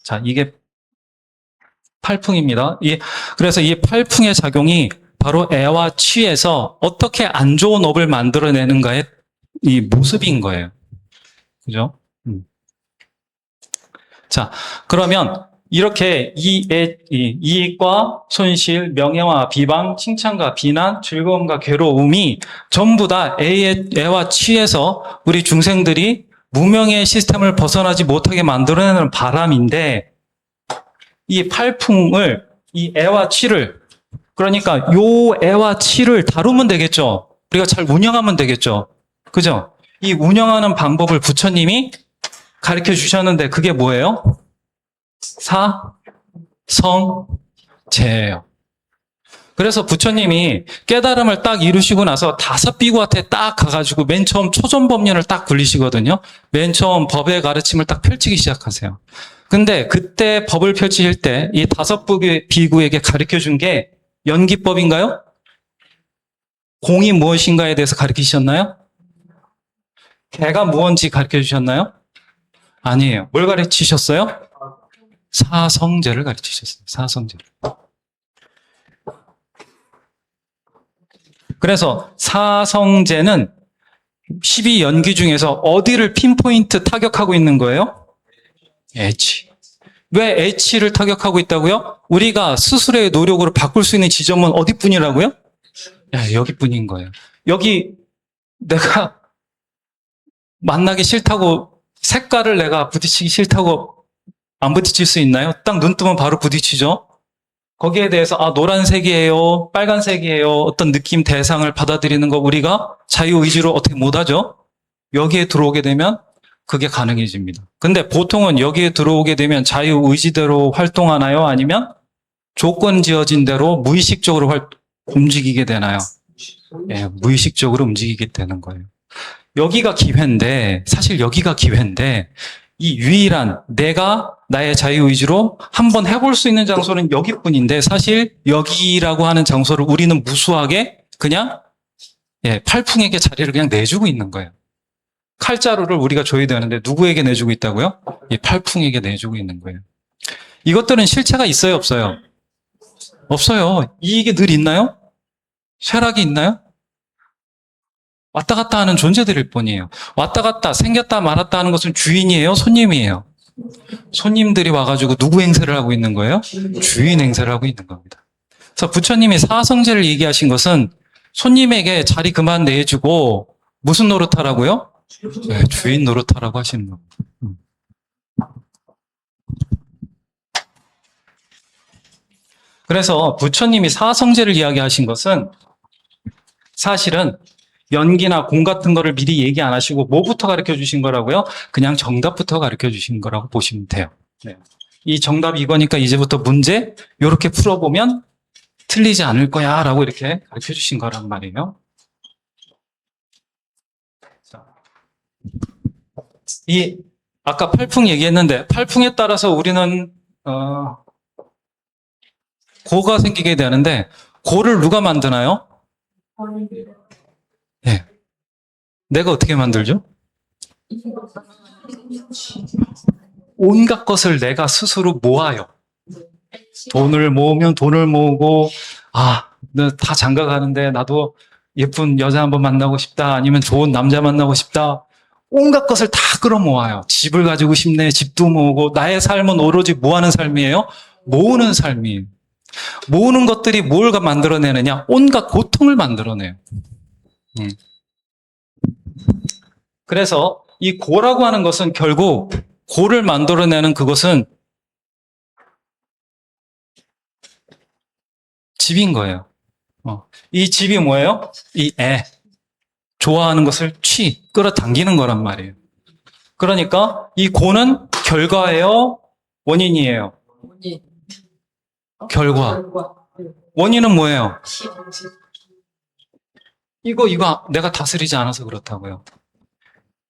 자, 이게 팔풍입니다. 그래서 이 팔풍의 작용이 바로 애와 취에서 어떻게 안 좋은 업을 만들어내는가의 이 모습인 거예요. 그죠? 자, 그러면 이렇게 이익과 손실, 명예와 비방, 칭찬과 비난, 즐거움과 괴로움이 전부 다 애와 취에서 우리 중생들이 무명의 시스템을 벗어나지 못하게 만들어내는 바람인데 이 팔풍을, 이 애와 취를, 그러니까 요 애와 취를 다루면 되겠죠. 우리가 잘 운영하면 되겠죠. 그죠? 이 운영하는 방법을 부처님이 가르쳐 주셨는데 그게 뭐예요? 사성제예요. 그래서 부처님이 깨달음을 딱 이루시고 나서 5비구한테 딱 가가지고 맨 처음 초전법륜을 딱 굴리시거든요. 맨 처음 법의 가르침을 딱 펼치기 시작하세요. 근데 그때 법을 펼치실 때 이 5비구에게 가르쳐 준 게 연기법인가요? 공이 무엇인가에 대해서 가르치셨나요? 개가 무엇인지 가르쳐 주셨나요? 아니에요. 뭘 가르치셨어요? 사성제를 가르치셨어요. 사성제를. 그래서 사성제는 12연기 중에서 어디를 핀포인트 타격하고 있는 거예요? 애치. 왜 애치를 타격하고 있다고요? 우리가 스스로의 노력으로 바꿀 수 있는 지점은 어디뿐이라고요? 여기뿐인 거예요. 여기 내가 만나기 싫다고 색깔을 내가 부딪히기 싫다고 안 부딪힐 수 있나요? 딱 눈 뜨면 바로 부딪히죠? 거기에 대해서 노란색이에요, 빨간색이에요, 어떤 느낌 대상을 받아들이는 거 우리가 자유의지로 어떻게 못하죠? 여기에 들어오게 되면 그게 가능해집니다. 근데 보통은 여기에 들어오게 되면 자유의지대로 활동하나요? 아니면 조건 지어진 대로 무의식적으로 움직이게 되나요? 무의식적으로 움직이게 되는 거예요. 여기가 기회인데, 사실 여기가 기회인데, 이 유일한 내가 나의 자유의지로 한번 해볼 수 있는 장소는 여기뿐인데 사실 여기라고 하는 장소를 우리는 무수하게 그냥 팔풍에게 자리를 그냥 내주고 있는 거예요. 칼자루를 우리가 줘야 되는데 누구에게 내주고 있다고요? 이 팔풍에게 내주고 있는 거예요. 이것들은 실체가 있어요, 없어요? 없어요. 이게 늘 있나요? 쇠락이 있나요? 왔다 갔다 하는 존재들일 뿐이에요. 왔다 갔다, 생겼다 말았다 하는 것은 주인이에요, 손님이에요? 손님들이 와가지고 누구 행세를 하고 있는 거예요? 주인 행세를 하고 있는 겁니다. 그래서 부처님이 사성제를 얘기하신 것은 손님에게 자리 그만 내주고 무슨 노릇하라고요? 주인 노릇하라고 하시는 겁니다. 그래서 부처님이 사성제를 이야기하신 것은 사실은 연기나 공 같은 거를 미리 얘기 안 하시고 뭐부터 가르쳐 주신 거라고요? 그냥 정답부터 가르쳐 주신 거라고 보시면 돼요. 이 정답이 이거니까 이제부터 문제 이렇게 풀어보면 틀리지 않을 거야 라고 이렇게 가르쳐 주신 거란 말이에요. 아까 팔풍 얘기했는데 팔풍에 따라서 우리는 고가 생기게 되는데 고를 누가 만드나요? 네. 내가 어떻게 만들죠? 온갖 것을 내가 스스로 모아요. 돈을 모으면 돈을 모으고, 다 장가 가는데 나도 예쁜 여자 한번 만나고 싶다. 아니면 좋은 남자 만나고 싶다. 온갖 것을 다 끌어모아요. 집을 가지고 싶네. 집도 모으고 나의 삶은 오로지 뭐 하는 삶이에요? 모으는 삶이에요. 모으는 것들이 뭘 만들어내느냐? 온갖 고통을 만들어내요. 그래서 이 고라고 하는 것은 결국 고를 만들어내는 그것은 집인 거예요. 이 집이 뭐예요? 이 애. 좋아하는 것을 끌어당기는 거란 말이에요. 그러니까 이 고는 결과예요? 원인이에요? 결과. 원인은 뭐예요? 이거 내가 다스리지 않아서 그렇다고요.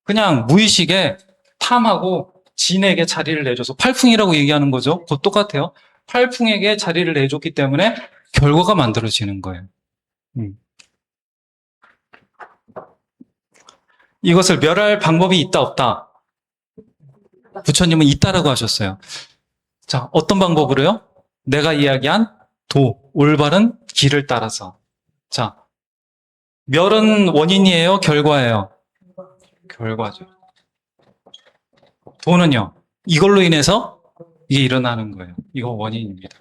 그냥 무의식에 탐하고 진에게 자리를 내줘서 팔풍이라고 얘기하는 거죠. 그거 똑같아요. 팔풍에게 자리를 내줬기 때문에 결과가 만들어지는 거예요. 이것을 멸할 방법이 있다 없다? 부처님은 있다라고 하셨어요. 자, 어떤 방법으로요? 내가 이야기한 올바른 길을 따라서. 자, 멸은 원인이에요? 결과예요? 결과죠. 도는요? 이걸로 인해서 이게 일어나는 거예요. 이거 원인입니다.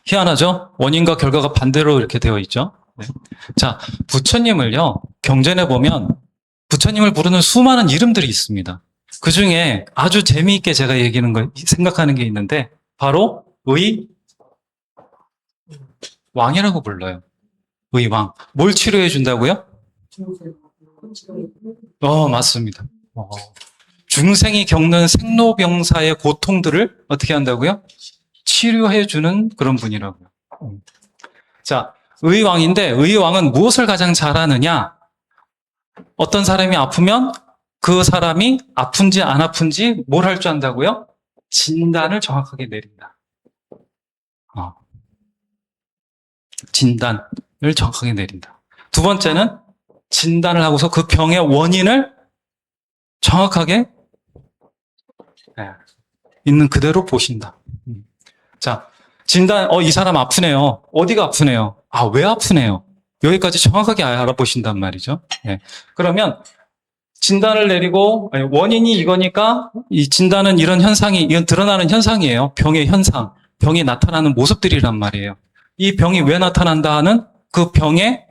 희한하죠? 원인과 결과가 반대로 이렇게 되어 있죠? 네. 자, 부처님을요, 경전에 보면 부처님을 부르는 수많은 이름들이 있습니다. 그 중에 아주 재미있게 제가 생각하는 게 있는데, 바로 의왕이라고 불러요. 의왕. 뭘 치료해 준다고요? 맞습니다. 중생이 겪는 생로병사의 고통들을 어떻게 한다고요? 치료해주는 그런 분이라고요. 자, 의왕인데 의왕은 무엇을 가장 잘하느냐? 어떤 사람이 아프면 그 사람이 아픈지 안 아픈지 뭘 할 줄 안다고요? 진단을 정확하게 내린다. 진단을 정확하게 내린다. 두 번째는 진단을 하고서 그 병의 원인을 정확하게 있는 그대로 보신다. 자, 진단, 이 사람 아프네요. 어디가 아프네요? 왜 아프네요? 여기까지 정확하게 알아보신단 말이죠. 네. 그러면 진단을 내리고, 원인이 이거니까 이 진단은 이건 드러나는 현상이에요. 병의 현상, 병이 나타나는 모습들이란 말이에요. 이 병이 왜 나타난다 하는 그 병의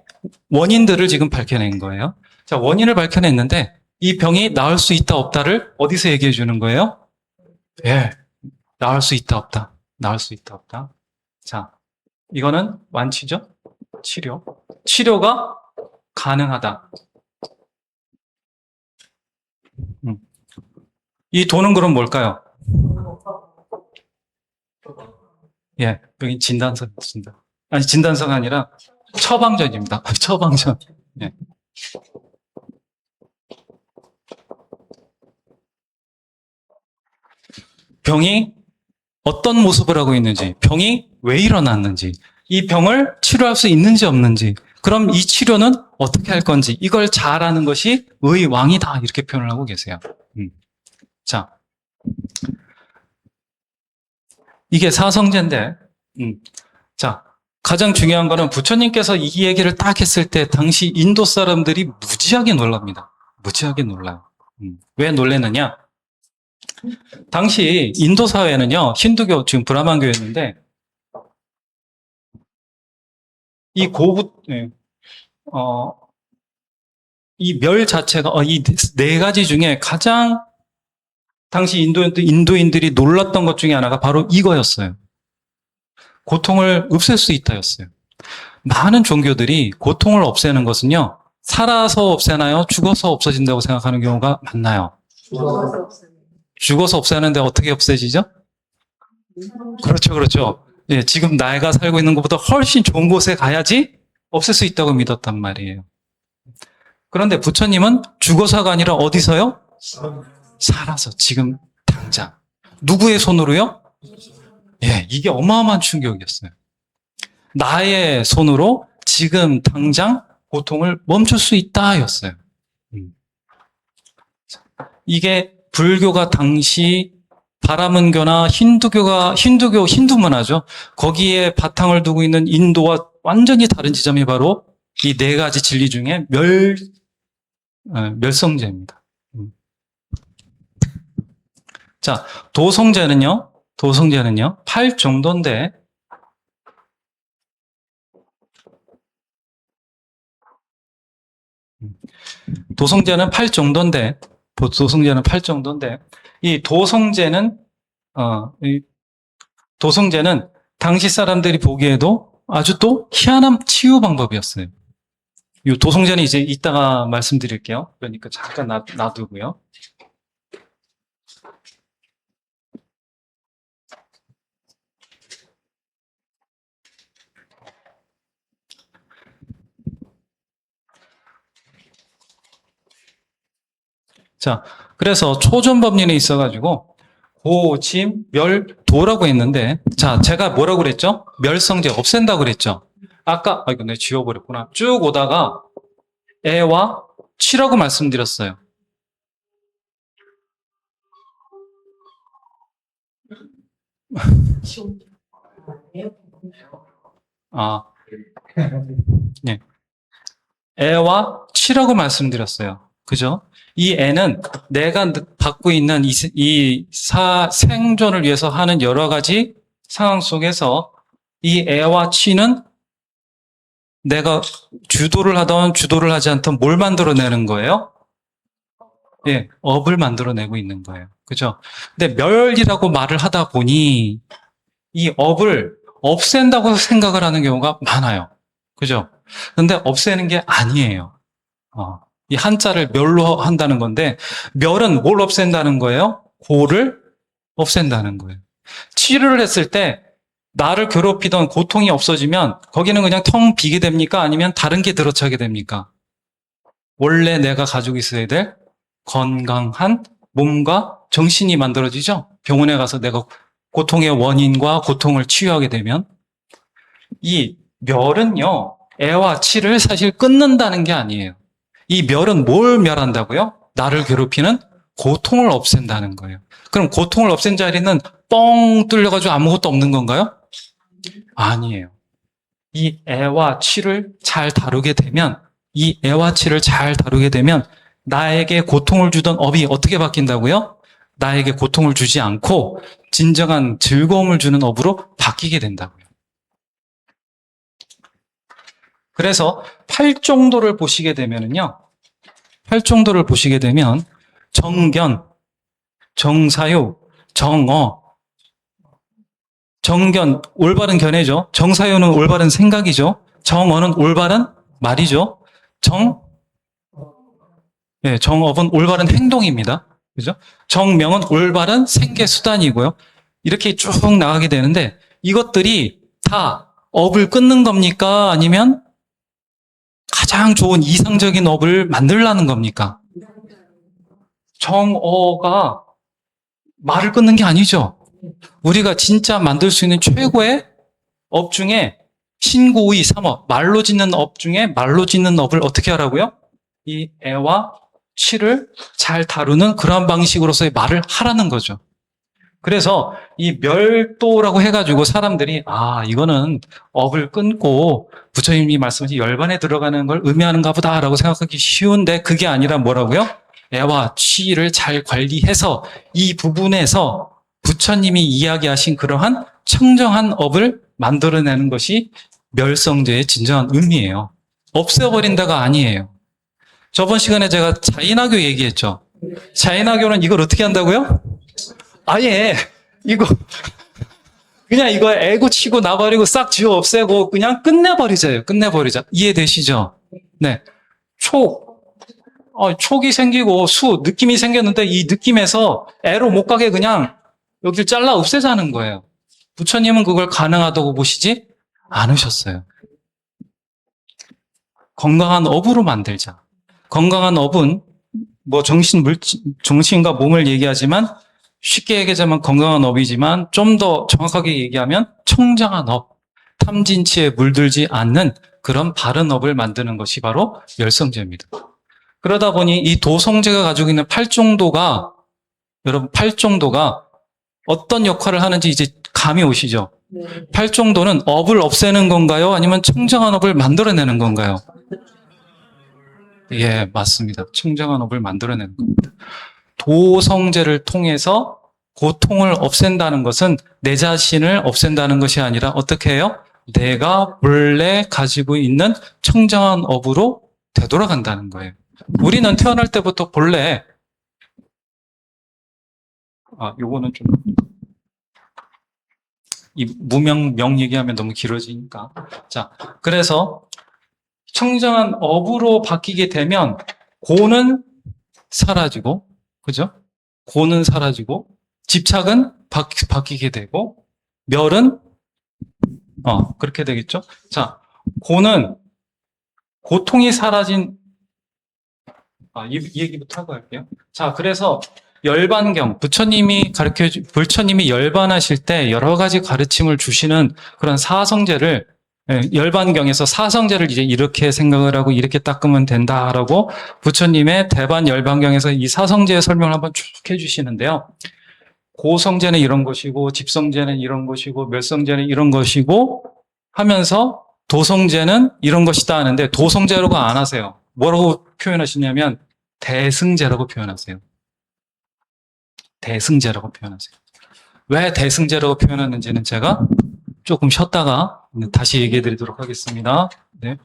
원인들을 지금 밝혀낸 거예요. 자, 원인을 밝혀냈는데 이 병이 나을 수 있다 없다를 어디서 얘기해 주는 거예요? 나을 수 있다 없다. 나을 수 있다 없다. 자, 이거는 완치죠? 치료가 가능하다. 이 도는 그럼 뭘까요? 여기 진단서 있습니다. 아니, 진단서가 아니라 처방전입니다. 처방전. 병이 어떤 모습을 하고 있는지, 병이 왜 일어났는지, 이 병을 치료할 수 있는지 없는지, 그럼 이 치료는 어떻게 할 건지, 이걸 잘 아는 것이 의왕이다. 이렇게 표현을 하고 계세요. 자, 이게 사성제인데, 자, 가장 중요한 거는 부처님께서 이 얘기를 딱 했을 때, 당시 인도 사람들이 무지하게 놀랍니다. 무지하게 놀라요. 왜 놀랐느냐? 당시 인도 사회는요, 힌두교, 지금 브라만교였는데, 이 멸 자체가, 이 네 가지 중에 가장 당시 인도인들이 놀랐던 것 중에 하나가 바로 이거였어요. 고통을 없앨 수 있다였어요. 많은 종교들이 고통을 없애는 것은요, 살아서 없애나요? 죽어서 없어진다고 생각하는 경우가 많나요? 죽어서 없애는데 어떻게 없애지죠? 그렇죠. 지금 내가 살고 있는 것보다 훨씬 좋은 곳에 가야지 없앨 수 있다고 믿었단 말이에요. 그런데 부처님은 죽어서가 아니라 어디서요? 살아서, 지금 당장. 누구의 손으로요? 이게 어마어마한 충격이었어요. 나의 손으로 지금 당장 고통을 멈출 수 있다였어요. 이게 불교가 당시 바라문교나 힌두 문화죠. 거기에 바탕을 두고 있는 인도와 완전히 다른 지점이 바로 이 네 가지 진리 중에 멸성제입니다. 자, 도성제는요, 8 정도인데, 도성제는 8 정도인데, 이 도성제는 당시 사람들이 보기에도 아주 또 희한한 치유 방법이었어요. 이 도성제는 이제 이따가 말씀드릴게요. 그러니까 잠깐 놔두고요. 자, 그래서 초전법린에 있어가지고 고짐, 멸, 도라고 했는데, 자, 제가 뭐라고 그랬죠? 멸성제 없앤다고 그랬죠? 아까, 이거 내가 지워버렸구나. 쭉 오다가 애와 치라고 말씀드렸어요. 네. 애와 치라고 말씀드렸어요. 그죠? 이 애는 내가 받고 있는 생존을 위해서 하는 여러 가지 상황 속에서 이 애와 치는 내가 주도를 하던 주도를 하지 않던 뭘 만들어내는 거예요? 예, 업을 만들어내고 있는 거예요. 그죠? 근데 멸이라고 말을 하다 보니 이 업을 없앤다고 생각을 하는 경우가 많아요. 그죠? 근데 없애는 게 아니에요. 이 한자를 멸로 한다는 건데, 멸은 뭘 없앤다는 거예요? 고를 없앤다는 거예요. 치료를 했을 때 나를 괴롭히던 고통이 없어지면 거기는 그냥 텅 비게 됩니까? 아니면 다른 게 들어차게 됩니까? 원래 내가 가지고 있어야 될 건강한 몸과 정신이 만들어지죠? 병원에 가서 내가 고통의 원인과 고통을 치유하게 되면. 이 멸은요, 애와 치를 사실 끊는다는 게 아니에요. 이 멸은 뭘 멸한다고요? 나를 괴롭히는 고통을 없앤다는 거예요. 그럼 고통을 없앤 자리는 뻥 뚫려가지고 아무것도 없는 건가요? 아니에요. 이 애와 치를 잘 다루게 되면, 나에게 고통을 주던 업이 어떻게 바뀐다고요? 나에게 고통을 주지 않고 진정한 즐거움을 주는 업으로 바뀌게 된다고요. 그래서 8정도를 보시게 되면은요, 8정도를 보시게 되면 정견, 정사유, 정어, 정견, 올바른 견해죠. 정사유는 올바른 생각이죠. 정어는 올바른 말이죠. 정업은 올바른 행동입니다. 그죠? 정명은 올바른 생계 수단이고요. 이렇게 쭉 나가게 되는데 이것들이 다 업을 끊는 겁니까? 아니면 가장 좋은 이상적인 업을 만들라는 겁니까? 정어가 말을 끊는 게 아니죠. 우리가 진짜 만들 수 있는 최고의 업 중에 신고의 3업, 말로 짓는 업 중에 말로 짓는 업을 어떻게 하라고요? 이 애와 치를 잘 다루는 그런 방식으로서의 말을 하라는 거죠. 그래서 이 멸도라고 해가지고 사람들이 이거는 업을 끊고 부처님이 말씀하신 열반에 들어가는 걸 의미하는가 보다라고 생각하기 쉬운데 그게 아니라 뭐라고요? 애와 치를 잘 관리해서 이 부분에서 부처님이 이야기하신 그러한 청정한 업을 만들어내는 것이 멸성제의 진정한 의미예요. 없애버린다가 아니에요. 저번 시간에 제가 자인화교 얘기했죠. 자인화교는 이걸 어떻게 한다고요? 아예 이거 애고 치고 나버리고 싹 지워 없애고 그냥 끝내버리자. 이해되시죠? 네. 촉이 생기고 느낌이 생겼는데 이 느낌에서 애로 못 가게 그냥 여기를 잘라 없애자는 거예요. 부처님은 그걸 가능하다고 보시지 않으셨어요. 건강한 업으로 만들자. 건강한 업은 정신과 몸을 얘기하지만 쉽게 얘기하자면 건강한 업이지만 좀 더 정확하게 얘기하면 청정한 업. 탐진치에 물들지 않는 그런 바른 업을 만드는 것이 바로 열성제입니다. 그러다 보니 이 도성제가 가지고 있는 팔종도가, 여러분 팔종도가 어떤 역할을 하는지 이제 감이 오시죠? 팔종도는 업을 없애는 건가요? 아니면 청정한 업을 만들어내는 건가요? 예, 맞습니다. 청정한 업을 만들어내는 겁니다. 도성제를 통해서 고통을 없앤다는 것은 내 자신을 없앤다는 것이 아니라 어떻게 해요? 내가 본래 가지고 있는 청정한 업으로 되돌아간다는 거예요. 우리는 태어날 때부터 본래, 요거는 좀, 이 명 얘기하면 너무 길어지니까. 자, 그래서 청정한 업으로 바뀌게 되면 고는 사라지고, 그죠? 고는 사라지고, 집착은 바뀌게 되고, 멸은, 그렇게 되겠죠? 자, 고는 고통이 사라진, 이 얘기부터 하고 할게요. 자, 그래서 열반경, 부처님이 열반하실 때 여러 가지 가르침을 주시는 그런 사성제를, 열반경에서 사성제를 이제 이렇게 생각을 하고 이렇게 닦으면 된다라고 부처님의 대반 열반경에서 이 사성제의 설명을 한번 쭉 해주시는데요. 고성제는 이런 것이고, 집성제는 이런 것이고, 멸성제는 이런 것이고 하면서 도성제는 이런 것이다 하는데 도성제라고 안 하세요. 뭐라고 표현하시냐면 대승제라고 표현하세요. 대승제라고 표현하세요. 왜 대승제라고 표현하는지는 제가 조금 쉬었다가 다시 얘기해 드리도록 하겠습니다. 네.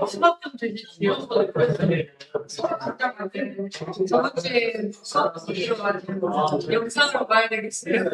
수박좀 주십시오. 저번 주에 수업 들어가지고 영상으로 봐야 되겠어요.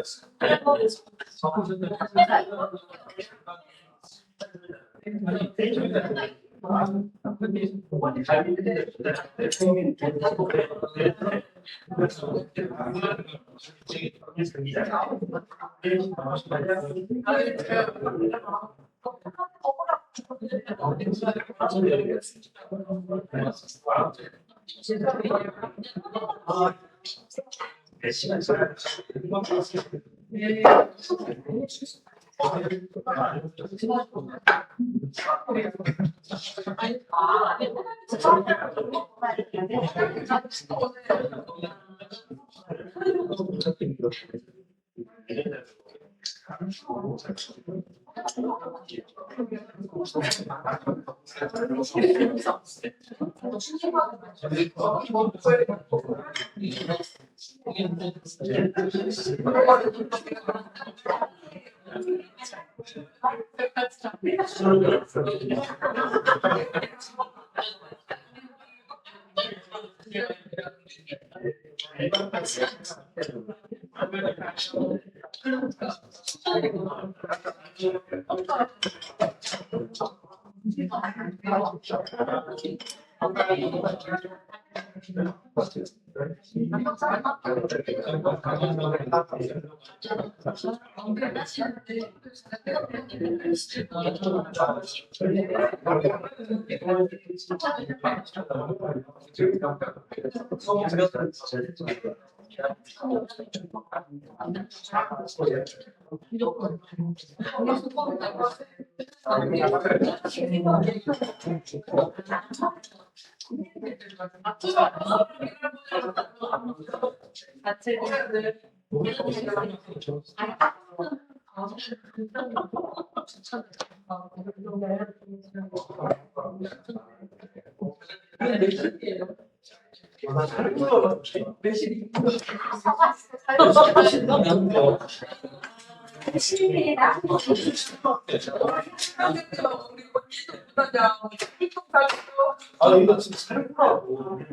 아, 이거 진짜 살구라고.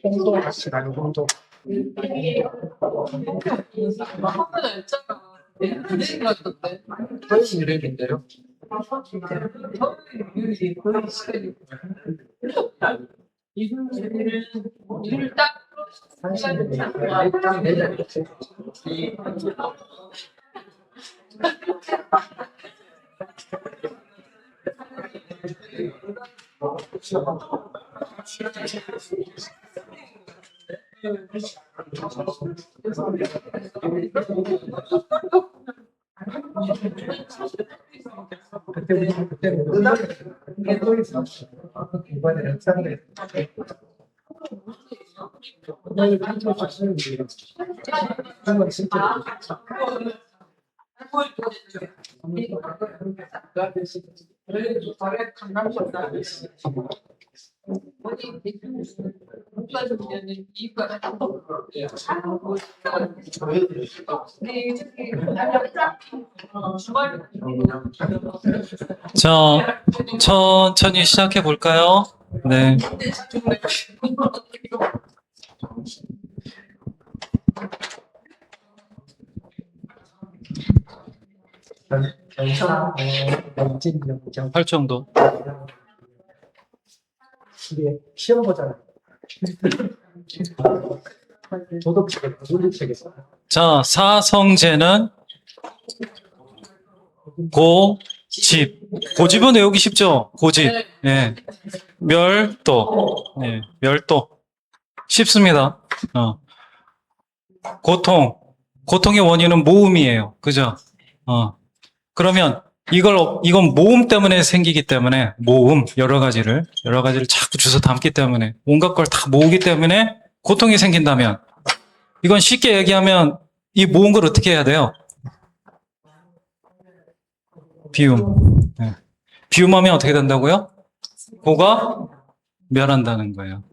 홍도 같이 나는 홍도. 한번 알잖아. 그대로 같던데. 훨씬 이랬는데요. 일을 딱 그때는 이번에는 상대. 오늘 한번 하시는 게 한번 진짜 그래도 잘해 강남보다 어디 못 가주면 이유가 주말 자, 천천히 시작해 볼까요? 네. 연상 연진 연장 8 정도. 이게 시험 보잖아요. 도덕책에 도덕책에서 자, 사성제는 고집. 고집은 외우기 쉽죠? 고집. 예. 멸도. 예. 멸도. 쉽습니다. 고통. 고통의 원인은 모음이에요. 그죠? 그러면 이건 모음 때문에 생기기 때문에, 모음, 여러 가지를 자꾸 주워 담기 때문에, 온갖 걸 다 모으기 때문에 고통이 생긴다면, 이건 쉽게 얘기하면 이 모은 걸 어떻게 해야 돼요? 비움. 네. 비움하면 어떻게 된다고요? 고가 멸한다는 거예요.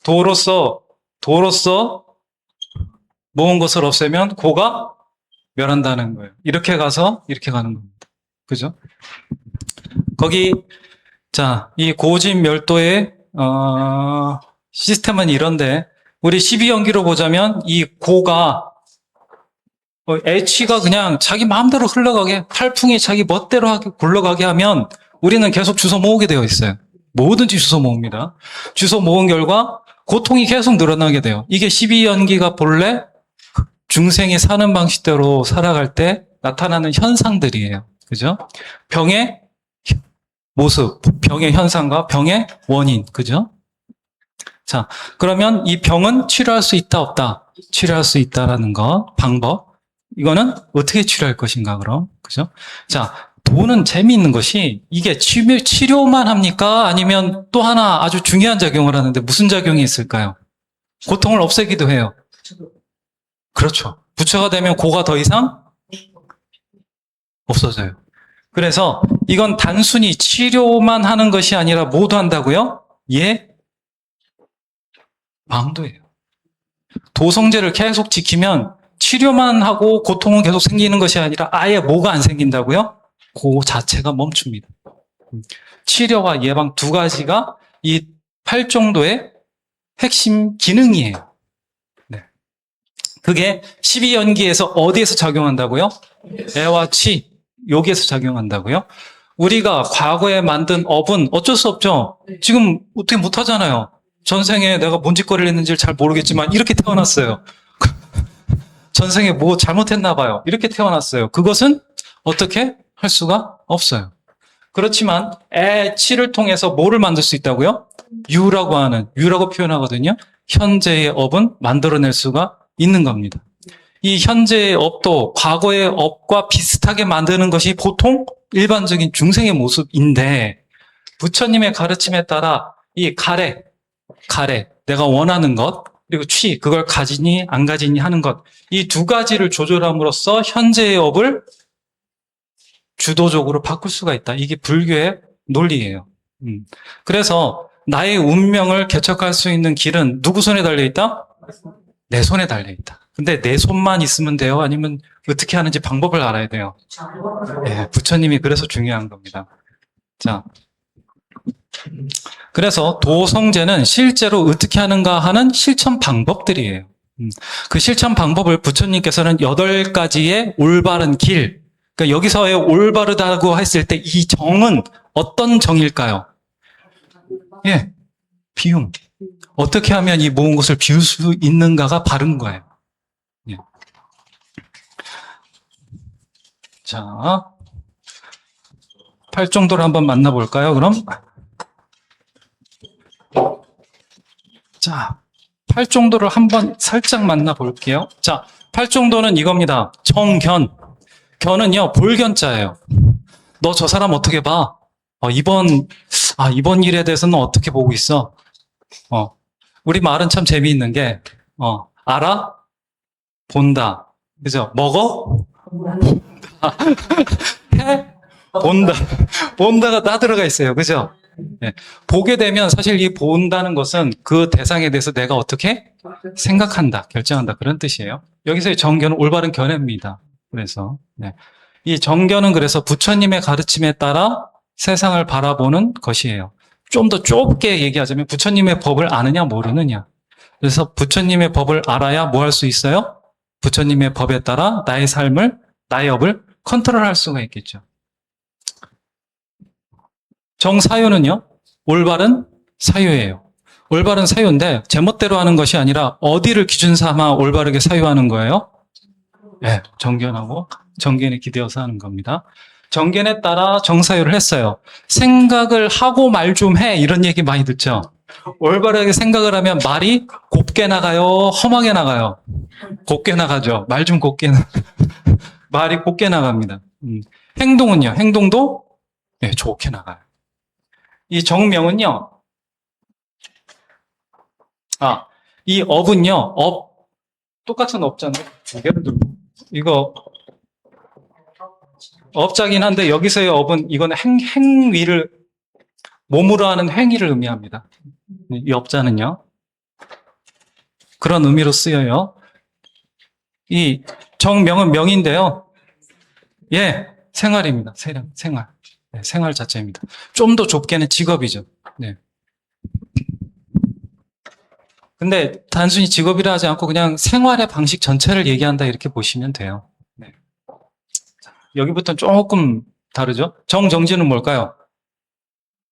도로서 모은 것을 없애면 고가 멸한다는 거예요. 이렇게 가서 이렇게 가는 겁니다. 그죠? 거기 이 고집 멸도의 시스템은 이런데, 우리 12연기로 보자면 이 고가 H가 그냥 자기 마음대로 흘러가게, 팔풍이 자기 멋대로 굴러가게 하면 우리는 계속 주워 모으게 되어 있어요. 뭐든지 주워 모읍니다. 주워 모은 결과 고통이 계속 늘어나게 돼요. 이게 12연기가 본래 중생이 사는 방식대로 살아갈 때 나타나는 현상들이에요. 그죠? 병의 모습, 병의 현상과 병의 원인. 그죠? 자, 그러면 이 병은 치료할 수 있다, 없다? 치료할 수 있다라는 거, 방법. 이거는 어떻게 치료할 것인가, 그럼? 그죠? 자, 돈은 재미있는 것이 이게 치료만 합니까? 아니면 또 하나 아주 중요한 작용을 하는데 무슨 작용이 있을까요? 고통을 없애기도 해요. 그렇죠. 부처가 되면 고가 더 이상 없어져요. 그래서 이건 단순히 치료만 하는 것이 아니라 모두 한다고요? 예? 방도예요. 도성제를 계속 지키면 치료만 하고 고통은 계속 생기는 것이 아니라 아예 뭐가 안 생긴다고요? 그 자체가 멈춥니다. 치료와 예방 두 가지가 이 팔종도의 핵심 기능이에요. 네. 그게 12연기에서 어디에서 작용한다고요? 애와 치, 여기에서 작용한다고요? 우리가 과거에 만든 업은 어쩔 수 없죠. 지금 어떻게 못하잖아요. 전생에 내가 뭔 짓거리를 했는지를 잘 모르겠지만 이렇게 태어났어요. 전생에 뭐 잘못했나 봐요. 이렇게 태어났어요. 그것은 어떻게 할 수가 없어요. 그렇지만 애, 치를 통해서 뭐를 만들 수 있다고요? 유라고 표현하거든요. 현재의 업은 만들어낼 수가 있는 겁니다. 이 현재의 업도 과거의 업과 비슷하게 만드는 것이 보통 일반적인 중생의 모습인데, 부처님의 가르침에 따라 이 가래, 내가 원하는 것, 그리고 취, 그걸 가지니 안 가지니 하는 것, 이 두 가지를 조절함으로써 현재의 업을 주도적으로 바꿀 수가 있다. 이게 불교의 논리예요. 그래서 나의 운명을 개척할 수 있는 길은 누구 손에 달려 있다? 내 손에 달려 있다. 근데 내 손만 있으면 돼요? 아니면 어떻게 하는지 방법을 알아야 돼요. 예, 부처님이 그래서 중요한 겁니다. 자, 그래서 도성제는 실제로 어떻게 하는가 하는 실천 방법들이에요. 그 실천 방법을 부처님께서는 8가지의 올바른 길, 그러니까 여기서의 올바르다고 했을 때 이 정은 어떤 정일까요? 예, 비움. 어떻게 하면 이 모든 것을 비울 수 있는가가 바른 거예요. 예. 자, 팔정도를 한번 만나볼까요, 그럼? 자, 팔정도를 한번 살짝 만나볼게요. 자, 팔정도는 이겁니다. 정견. 견은요, 볼견자예요. 너 저 사람 어떻게 봐? 이번 일에 대해서는 어떻게 보고 있어? 우리 말은 참 재미있는 게, 알아? 본다. 그죠? 먹어? 본다. 해? 본다. 본다가 다 들어가 있어요. 그죠? 네. 보게 되면 사실 이 본다는 것은 그 대상에 대해서 내가 어떻게 생각한다, 결정한다. 그런 뜻이에요. 여기서의 정견은 올바른 견해입니다. 그래서, 네. 이 정견은 그래서 부처님의 가르침에 따라 세상을 바라보는 것이에요. 좀 더 좁게 얘기하자면 부처님의 법을 아느냐 모르느냐. 그래서 부처님의 법을 알아야 뭐 할 수 있어요? 부처님의 법에 따라 나의 삶을, 나의 업을 컨트롤할 수가 있겠죠. 정사유는요, 올바른 사유예요. 올바른 사유인데 제멋대로 하는 것이 아니라 어디를 기준 삼아 올바르게 사유하는 거예요? 네, 정견하고 정견에 기대어서 하는 겁니다. 정견에 따라 정사유를 했어요. 생각을 하고 말 좀 해, 이런 얘기 많이 듣죠. 올바르게 생각을 하면 말이 곱게 나가요, 험하게 나가요? 곱게 나가죠. 말 좀 곱게 말이 곱게 나갑니다. 행동은요, 행동도 네, 좋게 나가요. 이 정명은요, 이 업은요, 똑같은 업자인데, 두 개를 들고, 이거, 업자긴 한데, 여기서의 업은, 이거는 행위를, 몸으로 하는 행위를 의미합니다. 이 업자는요, 그런 의미로 쓰여요. 이 정명은 명인데요, 예, 생활입니다. 생활. 네, 생활 자체입니다. 좀 더 좁게는 직업이죠. 네. 근데 단순히 직업이라 하지 않고 그냥 생활의 방식 전체를 얘기한다 이렇게 보시면 돼요. 네. 여기부터는 조금 다르죠. 정정진은 뭘까요?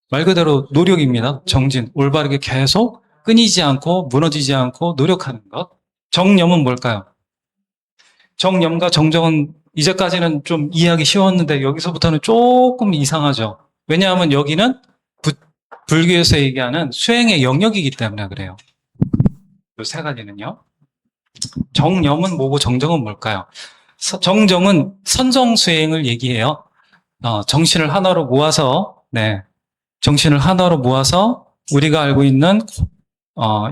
말 그대로 노력입니다. 정진, 올바르게 계속 끊이지 않고 무너지지 않고 노력하는 것. 정념은 뭘까요? 정념과 정정은 이제까지는 좀 이해하기 쉬웠는데 여기서부터는 조금 이상하죠. 왜냐하면 여기는 불교에서 얘기하는 수행의 영역이기 때문에 그래요. 이 세 가지는요. 정념은 뭐고 정정은 뭘까요? 정정은 선정수행을 얘기해요. 정신을 하나로 모아서, 네. 정신을 하나로 모아서 우리가 알고 있는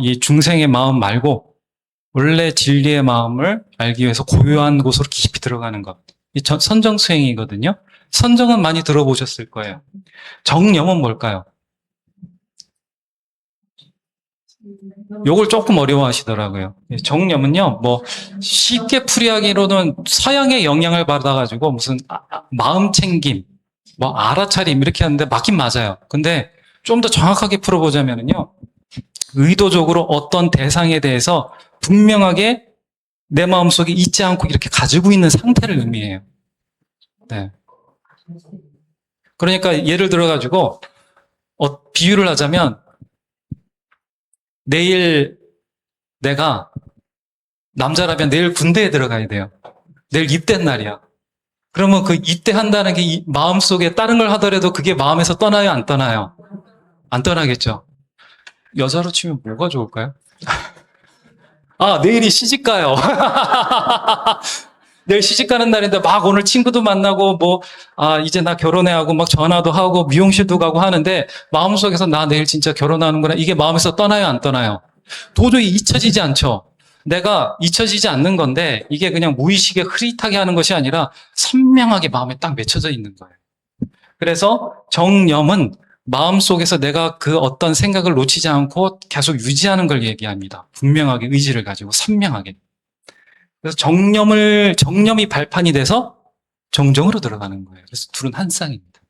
이 중생의 마음 말고 원래 진리의 마음을 알기 위해서 고요한 곳으로 깊이 들어가는 것. 이 선정수행이거든요. 선정은 많이 들어보셨을 거예요. 정념은 뭘까요? 요걸 조금 어려워하시더라고요. 정념은요, 뭐 쉽게 풀이하기로는 서양의 영향을 받아가지고 무슨 마음 챙김, 뭐 알아차림 이렇게 하는데 맞긴 맞아요. 근데 좀 더 정확하게 풀어보자면요. 의도적으로 어떤 대상에 대해서 분명하게 내 마음속에 잊지 않고 이렇게 가지고 있는 상태를 의미해요. 네. 그러니까 예를 들어가지고 비유를 하자면 내일 내가 남자라면 내일 군대에 들어가야 돼요. 내일 입대 날이야. 그러면 그 입대한다는 게 마음속에 다른 걸 하더라도 그게 마음에서 떠나요, 안 떠나요? 안 떠나겠죠. 여자로 치면 뭐가 좋을까요? 아, 내일이 시집가요. 내일 시집가는 날인데 막 오늘 친구도 만나고 이제 나 결혼해 하고 막 전화도 하고 미용실도 가고 하는데 마음속에서 나 내일 진짜 결혼하는구나. 이게 마음에서 떠나요, 안 떠나요? 도저히 잊혀지지 않죠. 내가 잊혀지지 않는 건데 이게 그냥 무의식에 흐릿하게 하는 것이 아니라 선명하게 마음에 딱 맺혀져 있는 거예요. 그래서 정념은 마음속에서 내가 그 어떤 생각을 놓치지 않고 계속 유지하는 걸 얘기합니다. 분명하게 의지를 가지고 선명하게. 그래서 정념이 발판이 돼서 정정으로 들어가는 거예요. 그래서 둘은 한 쌍입니다.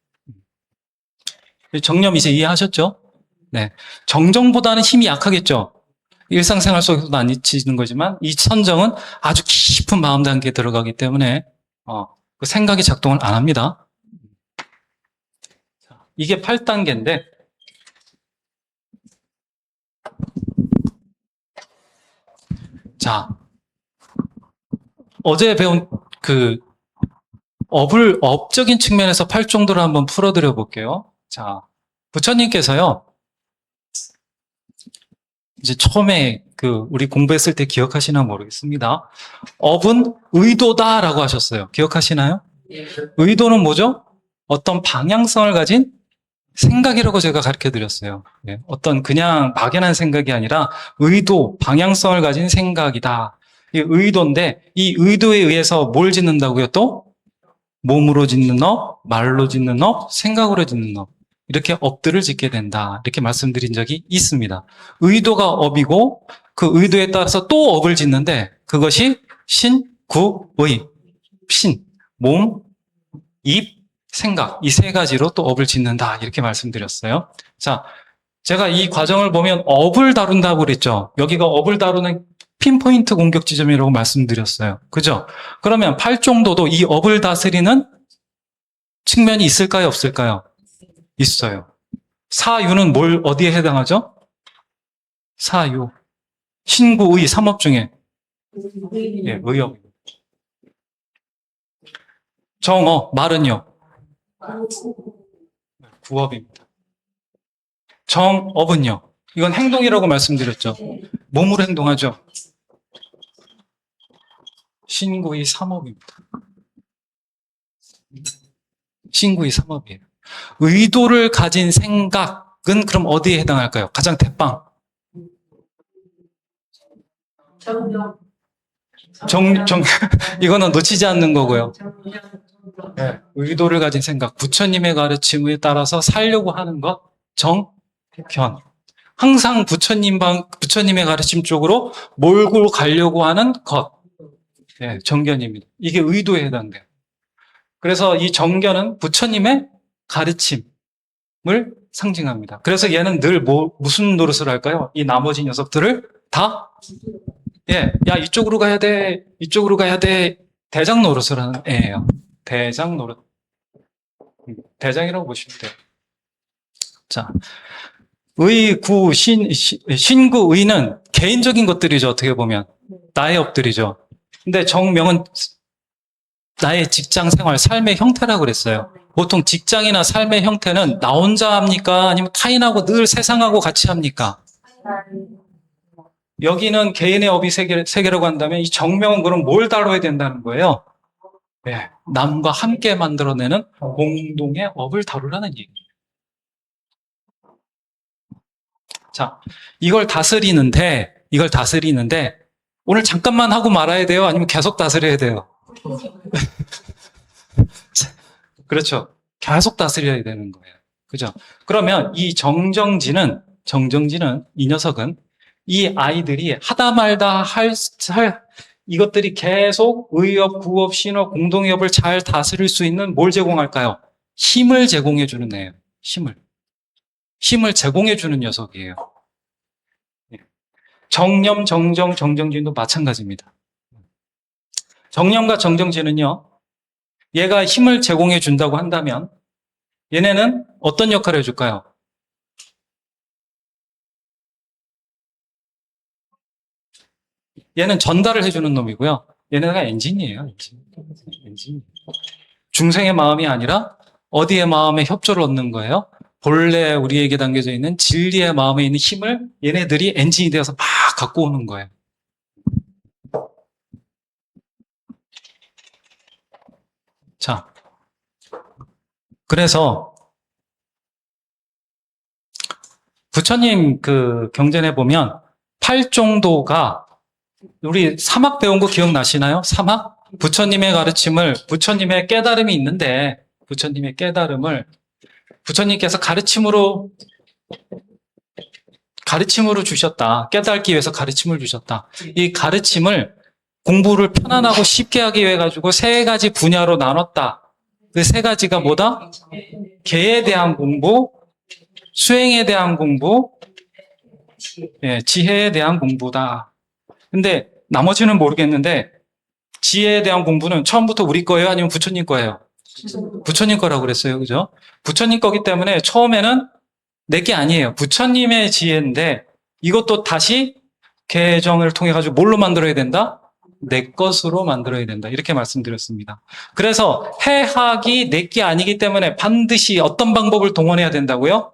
정념 이제 이해하셨죠? 네. 정정보다는 힘이 약하겠죠? 일상생활 속에서도 안 잊히는 거지만 이 천정은 아주 깊은 마음 단계에 들어가기 때문에 그 생각이 작동을 안 합니다. 이게 8단계인데 자, 어제 배운 그 업적인 측면에서 8정도를 한번 풀어드려 볼게요. 자, 부처님께서요, 이제 처음에 우리 공부했을 때 기억하시나 모르겠습니다. 업은 의도다라고 하셨어요. 기억하시나요? 의도는 뭐죠? 어떤 방향성을 가진 생각이라고 제가 가르쳐 드렸어요. 네, 어떤 그냥 막연한 생각이 아니라 의도, 방향성을 가진 생각이다. 이 의도인데 이 의도에 의해서 뭘 짓는다고요? 또 몸으로 짓는 업, 말로 짓는 업, 생각으로 짓는 업. 이렇게 업들을 짓게 된다. 이렇게 말씀드린 적이 있습니다. 의도가 업이고 그 의도에 따라서 또 업을 짓는데 그것이 신구의, 신, 몸, 입, 생각 이 세 가지로 또 업을 짓는다. 이렇게 말씀드렸어요. 자, 제가 이 과정을 보면 업을 다룬다고 그랬죠. 여기가 업을 다루는 핀포인트 공격 지점이라고 말씀드렸어요. 그죠? 그러면 8정도도 이 업을 다스리는 측면이 있을까요? 없을까요? 있어요. 사유는 어디에 해당하죠? 사유. 신구의 3업 중에 예, 의업. 정업, 말은요? 구업입니다. 정업은요? 이건 행동이라고 말씀드렸죠. 몸으로 행동하죠. 신구의 3업입니다. 신구의 3업이에요. 의도를 가진 생각은 그럼 어디에 해당할까요? 가장 대빵. 이거는 놓치지 않는 거고요. 네, 의도를 가진 생각, 부처님의 가르침에 따라서 살려고 하는 것, 정견. 항상 부처님의 가르침 쪽으로 몰고 가려고 하는 것, 네, 정견입니다. 이게 의도에 해당돼요. 그래서 이 정견은 부처님의 가르침을 상징합니다. 그래서 얘는 늘 무슨 노릇을 할까요? 이 나머지 녀석들을 다, 예, 야, 이쪽으로 가야 돼, 이쪽으로 가야 돼. 대장 노릇을 하는 애예요. 대장 노릇. 대장이라고 보시면 돼요. 자, 신구, 의는 개인적인 것들이죠. 어떻게 보면. 나의 업들이죠. 근데 정명은 나의 직장 생활, 삶의 형태라고 그랬어요. 보통 직장이나 삶의 형태는 나 혼자 합니까? 아니면 타인하고 늘 세상하고 같이 합니까? 여기는 개인의 업이 세계라고 한다면 이 정명은 그럼 뭘 다뤄야 된다는 거예요? 네, 남과 함께 만들어내는 공동의 업을 다루라는 얘기예요. 자, 이걸 다스리는데 오늘 잠깐만 하고 말아야 돼요? 아니면 계속 다스려야 돼요? 그렇죠. 계속 다스려야 되는 거예요. 그죠? 그러면 이 정정지는 이 녀석은 이 아이들이 하다 말다 이것들이 계속 의업, 구업, 신업, 공동의업을 잘 다스릴 수 있는 뭘 제공할까요? 힘을 제공해주는 애예요. 힘을 제공해주는 녀석이에요. 예. 정념, 정정, 정정진도 마찬가지입니다. 정념과 정정진은요, 얘가 힘을 제공해준다고 한다면 얘네는 어떤 역할을 해줄까요? 얘는 전달을 해주는 놈이고요. 얘네가 엔진이에요. 엔진. 중생의 마음이 아니라 어디의 마음에 협조를 얻는 거예요? 본래 우리에게 담겨져 있는 진리의 마음에 있는 힘을 얘네들이 엔진이 되어서 막 갖고 오는 거예요. 자, 그래서 부처님 그 경전에 보면 팔종도가 우리 사막 배운 거 기억나시나요? 사막? 부처님의 가르침을, 부처님의 깨달음이 있는데, 부처님의 깨달음을, 부처님께서 가르침으로 주셨다. 깨닫기 위해서 가르침을 주셨다. 이 가르침을 공부를 편안하고 쉽게 하기 위해 가지고 세 가지 분야로 나눴다. 그 세 가지가 뭐다? 계에 대한 공부, 수행에 대한 공부, 예, 지혜에 대한 공부다. 근데 나머지는 모르겠는데 지혜에 대한 공부는 처음부터 우리 거예요? 아니면 부처님 거예요? 부처님 거라고 그랬어요. 그죠? 부처님 거기 때문에 처음에는 내게 아니에요. 부처님의 지혜인데 이것도 다시 개정을 통해 가지고 뭘로 만들어야 된다? 내 것으로 만들어야 된다. 이렇게 말씀드렸습니다. 그래서 해학이 내게 아니기 때문에 반드시 어떤 방법을 동원해야 된다고요?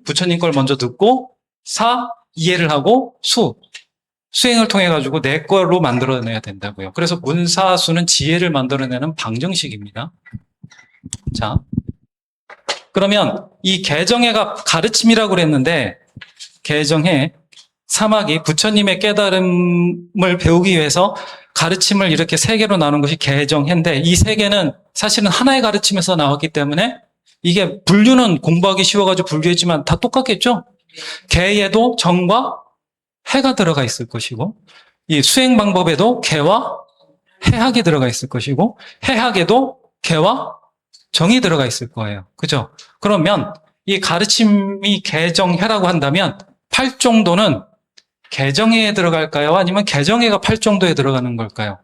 부처님 걸 먼저 듣고, 이해를 하고, 수행을 통해 가지고 내 걸로 만들어내야 된다고요. 그래서 문사수는 지혜를 만들어내는 방정식입니다. 자, 그러면 이 개정해가 가르침이라고 그랬는데 개정해 사막이 부처님의 깨달음을 배우기 위해서 가르침을 이렇게 세 개로 나눈 것이 개정해인데 이 세 개는 사실은 하나의 가르침에서 나왔기 때문에 이게 분류는 공부하기 쉬워가지고 분류했지만 다 똑같겠죠? 개에도 정과 해가 들어가 있을 것이고 이 수행 방법에도 개와 해학이 들어가 있을 것이고 해학에도 개와 정이 들어가 있을 거예요. 그죠? 그러면 이 가르침이 개정해라고 한다면 팔종도는 개정해에 들어갈까요? 아니면 개정해가 팔종도에 들어가는 걸까요?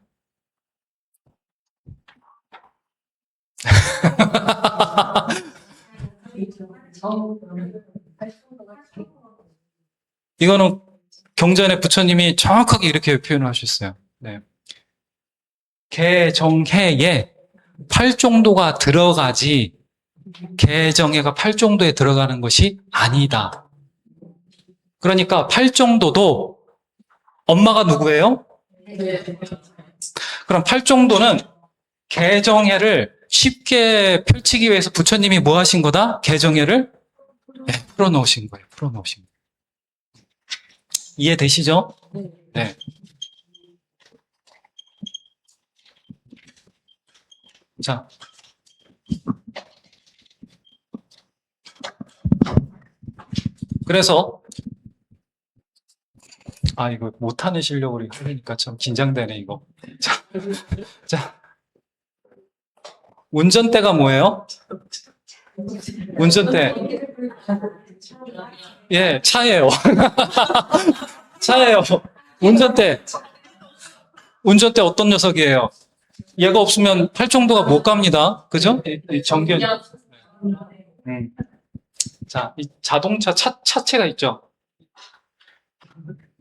이거는 경전에 부처님이 정확하게 이렇게 표현을 하셨어요. 네. 개정해에 팔종도가 들어가지 개정해가 팔종도에 들어가는 것이 아니다. 그러니까 팔종도도 엄마가 누구예요? 그럼 팔종도는 개정해를 쉽게 펼치기 위해서 부처님이 뭐 하신 거다? 개정해를 풀어놓으신 거예요. 풀어놓으신 거예요. 이해되시죠? 네. 자. 그래서 이거 못하는 실력으로 하니까 참 긴장되네, 이거. 자. 운전대가 뭐예요? 운전대. 예, 차예요. 차예요. 운전대. 운전대 어떤 녀석이에요? 얘가 없으면 팔종도가 못 갑니다. 그죠? 이 정견. 자, 이 자동차 차체가 있죠?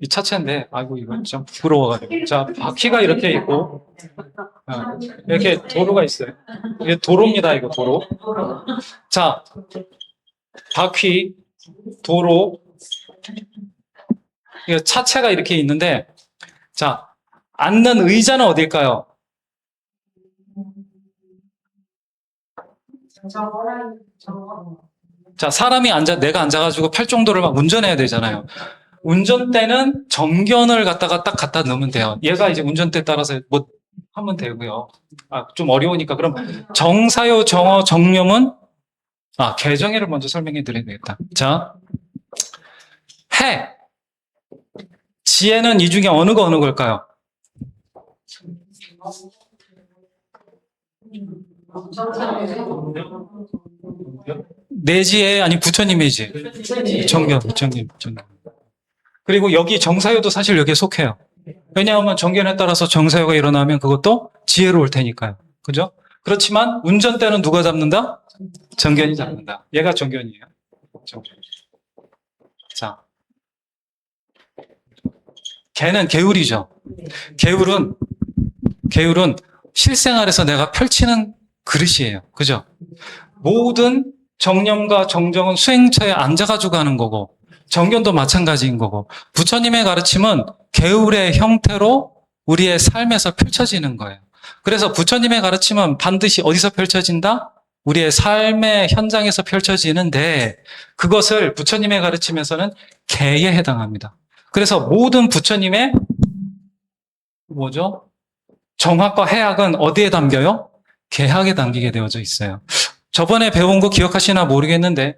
이 차체인데, 아이고, 이거 좀 부끄러워가지고. 자, 바퀴가 이렇게 있고, 이렇게 도로가 있어요. 이게 도로입니다, 이거 도로. 자, 바퀴, 도로, 이거 차체가 이렇게 있는데, 자, 앉는 의자는 어딜까요? 자, 사람이 내가 앉아가지고 팔종도를 막 운전해야 되잖아요. 운전대는 정견을 갖다가 딱 갖다 넣으면 돼요. 얘가 이제 운전대 따라서 뭐 하면 되고요. 좀 어려우니까 그럼 정사요, 정어, 정념은 개정해를 먼저 설명해 드려야 되겠다. 자, 해. 지혜는 이 중에 어느 걸까요? 내지에 아니 부처님의 지. 정견, 부처님. 정견. 그리고 여기 정사유도 사실 여기에 속해요. 왜냐하면 정견에 따라서 정사유가 일어나면 그것도 지혜로 올 테니까요. 그죠? 그렇지만 운전대는 누가 잡는다? 정견이 잡는다. 얘가 정견이에요. 정견. 자, 개는 개울이죠. 개울은 실생활에서 내가 펼치는 그릇이에요. 그죠? 모든 정념과 정정은 수행처에 앉아가지고 하는 거고, 정견도 마찬가지인 거고, 부처님의 가르침은 개울의 형태로 우리의 삶에서 펼쳐지는 거예요. 그래서 부처님의 가르침은 반드시 어디서 펼쳐진다? 우리의 삶의 현장에서 펼쳐지는데, 그것을 부처님의 가르침에서는 개에 해당합니다. 그래서 모든 부처님의 정학과 해학은 어디에 담겨요? 개학에 담기게 되어져 있어요. 저번에 배운 거 기억하시나 모르겠는데,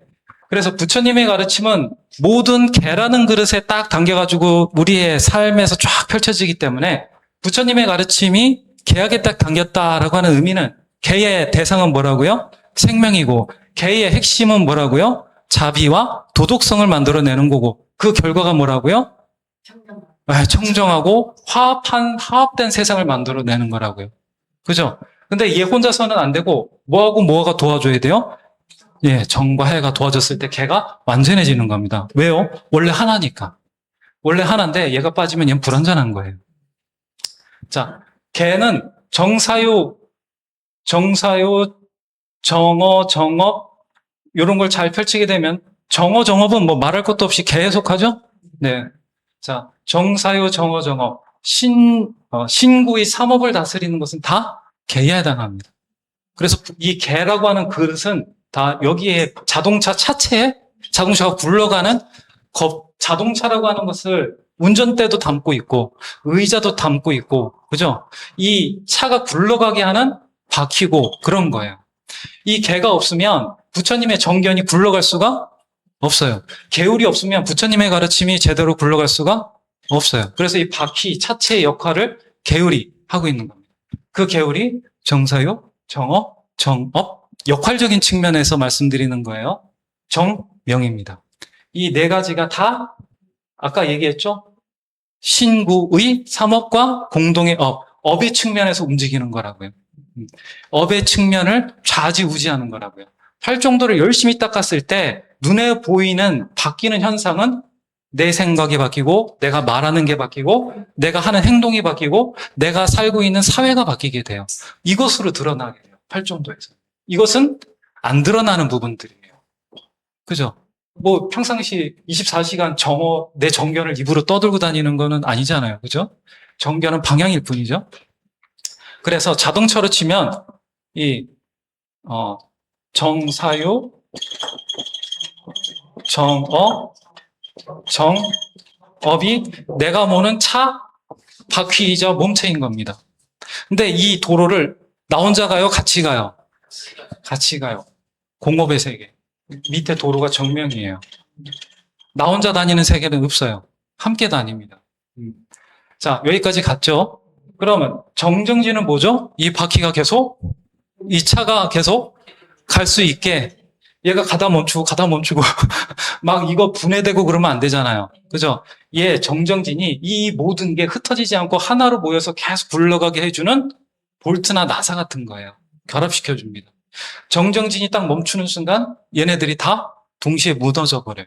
그래서 부처님의 가르침은 모든 개라는 그릇에 딱 담겨가지고 우리의 삶에서 쫙 펼쳐지기 때문에 부처님의 가르침이 개학에 딱 담겼다라고 하는 의미는, 개의 대상은 뭐라고요? 생명이고, 개의 핵심은 뭐라고요? 자비와 도덕성을 만들어내는 거고, 그 결과가 뭐라고요? 청정하고 화합된 세상을 만들어내는 거라고요. 그죠? 근데 얘 혼자서는 안 되고, 뭐하고 뭐가 도와줘야 돼요? 예, 정과 해가 도와줬을 때 걔가 완전해지는 겁니다. 왜요? 원래 하나니까. 원래 하나인데 얘가 빠지면 얘는 불완전한 거예요. 자, 걔는 정사유, 정어, 정업, 이런 걸 잘 펼치게 되면, 정업은 뭐 말할 것도 없이 개에 속하죠? 네. 자, 정사유, 정업, 신구의 삼업을 다스리는 것은 다 개에 해당합니다. 그래서 이 개라고 하는 그릇은 다 여기에 자동차 차체에 자동차가 굴러가는 자동차라고 하는 것을 운전대도 담고 있고 의자도 담고 있고, 그죠? 이 차가 굴러가게 하는 바퀴고 그런 거예요. 이 개가 없으면 부처님의 정견이 굴러갈 수가 없어요. 개울이 없으면 부처님의 가르침이 제대로 굴러갈 수가 없어요. 그래서 이 바퀴 차체의 역할을 개울이 하고 있는 겁니다. 그 개울이 정사유, 정업, 역할적인 측면에서 말씀드리는 거예요. 정명입니다. 이 네 가지가 다 아까 얘기했죠? 신구의 삼업과 공동의 업의 측면에서 움직이는 거라고요. 업의 측면을 좌지우지하는 거라고요. 팔정도를 열심히 닦았을 때 눈에 보이는 바뀌는 현상은 내 생각이 바뀌고, 내가 말하는 게 바뀌고, 내가 하는 행동이 바뀌고, 내가 살고 있는 사회가 바뀌게 돼요. 이것으로 드러나게 돼요. 팔정도에서. 이것은 안 드러나는 부분들이에요. 그죠? 뭐 평상시 24시간 내 정견을 입으로 떠들고 다니는 거는 아니잖아요. 그죠? 정견은 방향일 뿐이죠. 그래서 자동차로 치면 정사유, 정업이 내가 모는 차 바퀴이자 몸체인 겁니다. 근데 이 도로를 나 혼자 가요? 같이 가요? 같이 가요. 공업의 세계. 밑에 도로가 정명이에요. 나 혼자 다니는 세계는 없어요. 함께 다닙니다. 자, 여기까지 갔죠? 그러면 정정지는 뭐죠? 이 바퀴가 계속, 이 차가 계속 갈 수 있게 얘가 가다 멈추고 막 이거 분해되고 그러면 안 되잖아요. 그죠? 정정진이 이 모든 게 흩어지지 않고 하나로 모여서 계속 굴러가게 해주는 볼트나 나사 같은 거예요. 결합시켜줍니다. 정정진이 딱 멈추는 순간 얘네들이 다 동시에 무너져 버려요.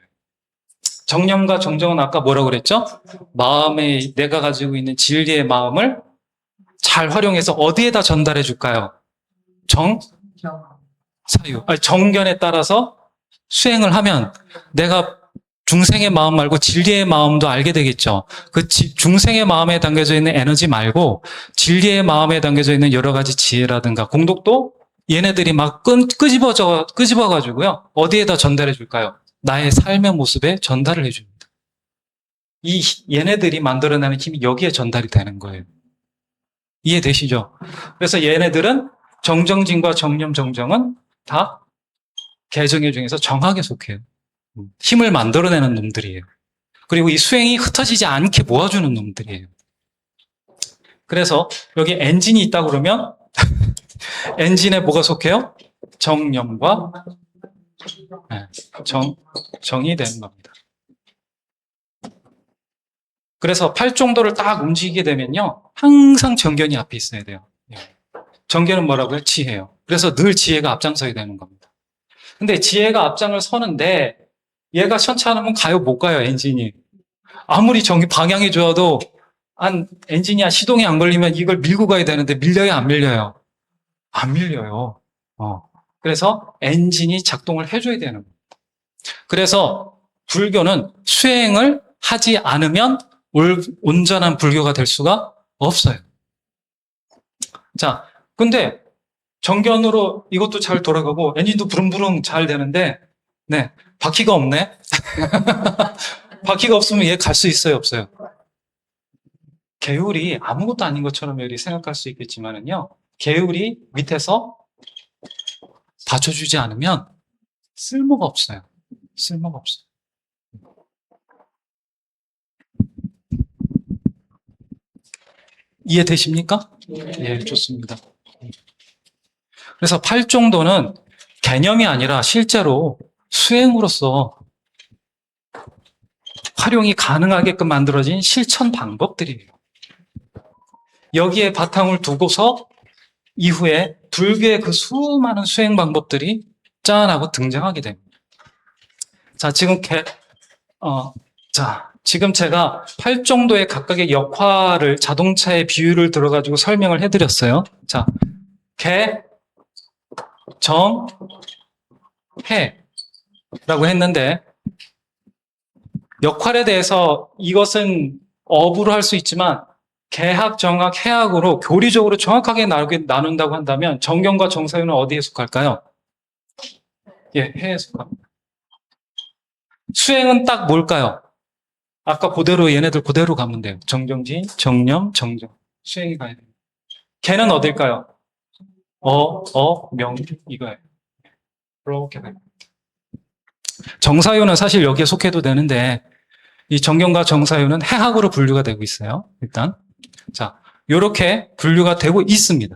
정념과 정정은 아까 뭐라고 그랬죠? 마음에 내가 가지고 있는 진리의 마음을 잘 활용해서 어디에다 전달해 줄까요? 정견에 따라서 수행을 하면 내가 중생의 마음 말고 진리의 마음도 알게 되겠죠. 그 중생의 마음에 담겨져 있는 에너지 말고 진리의 마음에 담겨져 있는 여러 가지 지혜라든가 공덕도 얘네들이 막 끄집어가지고요. 어디에다 전달해 줄까요? 나의 삶의 모습에 전달을 해줍니다. 얘네들이 만들어내는 힘이 여기에 전달이 되는 거예요. 이해되시죠? 그래서 얘네들은 정정진과 정념 정정은 다 개정의 중에서 정학에 속해요. 힘을 만들어내는 놈들이에요. 그리고 이 수행이 흩어지지 않게 모아주는 놈들이에요. 그래서 여기 엔진이 있다고 그러면 엔진에 뭐가 속해요? 정념과 네, 정이 되는 겁니다. 그래서 팔종도를 딱 움직이게 되면요, 항상 정견이 앞에 있어야 돼요. 예. 정견은 뭐라고요? 지혜예요. 그래서 늘 지혜가 앞장서야 되는 겁니다. 근데 지혜가 앞장을 서는데 얘가 현찮으면 가요, 못 가요, 엔진이. 아무리 방향이 좋아도 엔진이 시동이 안 걸리면 이걸 밀고 가야 되는데 밀려요, 안 밀려요? 안 밀려요. 그래서 엔진이 작동을 해줘야 되는 거예요. 그래서 불교는 수행을 하지 않으면 온전한 불교가 될 수가 없어요. 자, 근데 정견으로 이것도 잘 돌아가고 엔진도 부릉부릉 잘 되는데, 네, 바퀴가 없네. 바퀴가 없으면 얘 갈 수 있어요, 없어요? 계율이 아무것도 아닌 것처럼 여기 생각할 수 있겠지만은요, 계율이 밑에서 받쳐주지 않으면 쓸모가 없어요. 쓸모가 없어요. 이해되십니까? 예, 좋습니다. 그래서 팔종도는 개념이 아니라 실제로 수행으로서 활용이 가능하게끔 만들어진 실천 방법들이에요. 여기에 바탕을 두고서 이후에 불교의 그 수많은 수행 방법들이 짠하고 등장하게 됩니다. 자, 지금 제가 팔종도의 각각의 역할을 자동차의 비유를 들어가지고 설명을 해드렸어요. 자, 개, 정, 해라고 했는데 역할에 대해서 이것은 업으로 할 수 있지만 개학, 정학, 해학으로 교리적으로 정확하게 나눈다고 한다면 정견과 정사유는 어디에 속할까요? 예, 해에 속합니다. 수행은 딱 뭘까요? 아까 그대로 얘네들 그대로 가면 돼요. 정정지, 정념, 정정. 수행이 가야 돼요. 개는 어딜까요? 명, 이거예요. 그렇게 돼요. 정사유는 사실 여기에 속해도 되는데 이 정견과 정사유는 해학으로 분류가 되고 있어요. 일단. 자, 요렇게 분류가 되고 있습니다.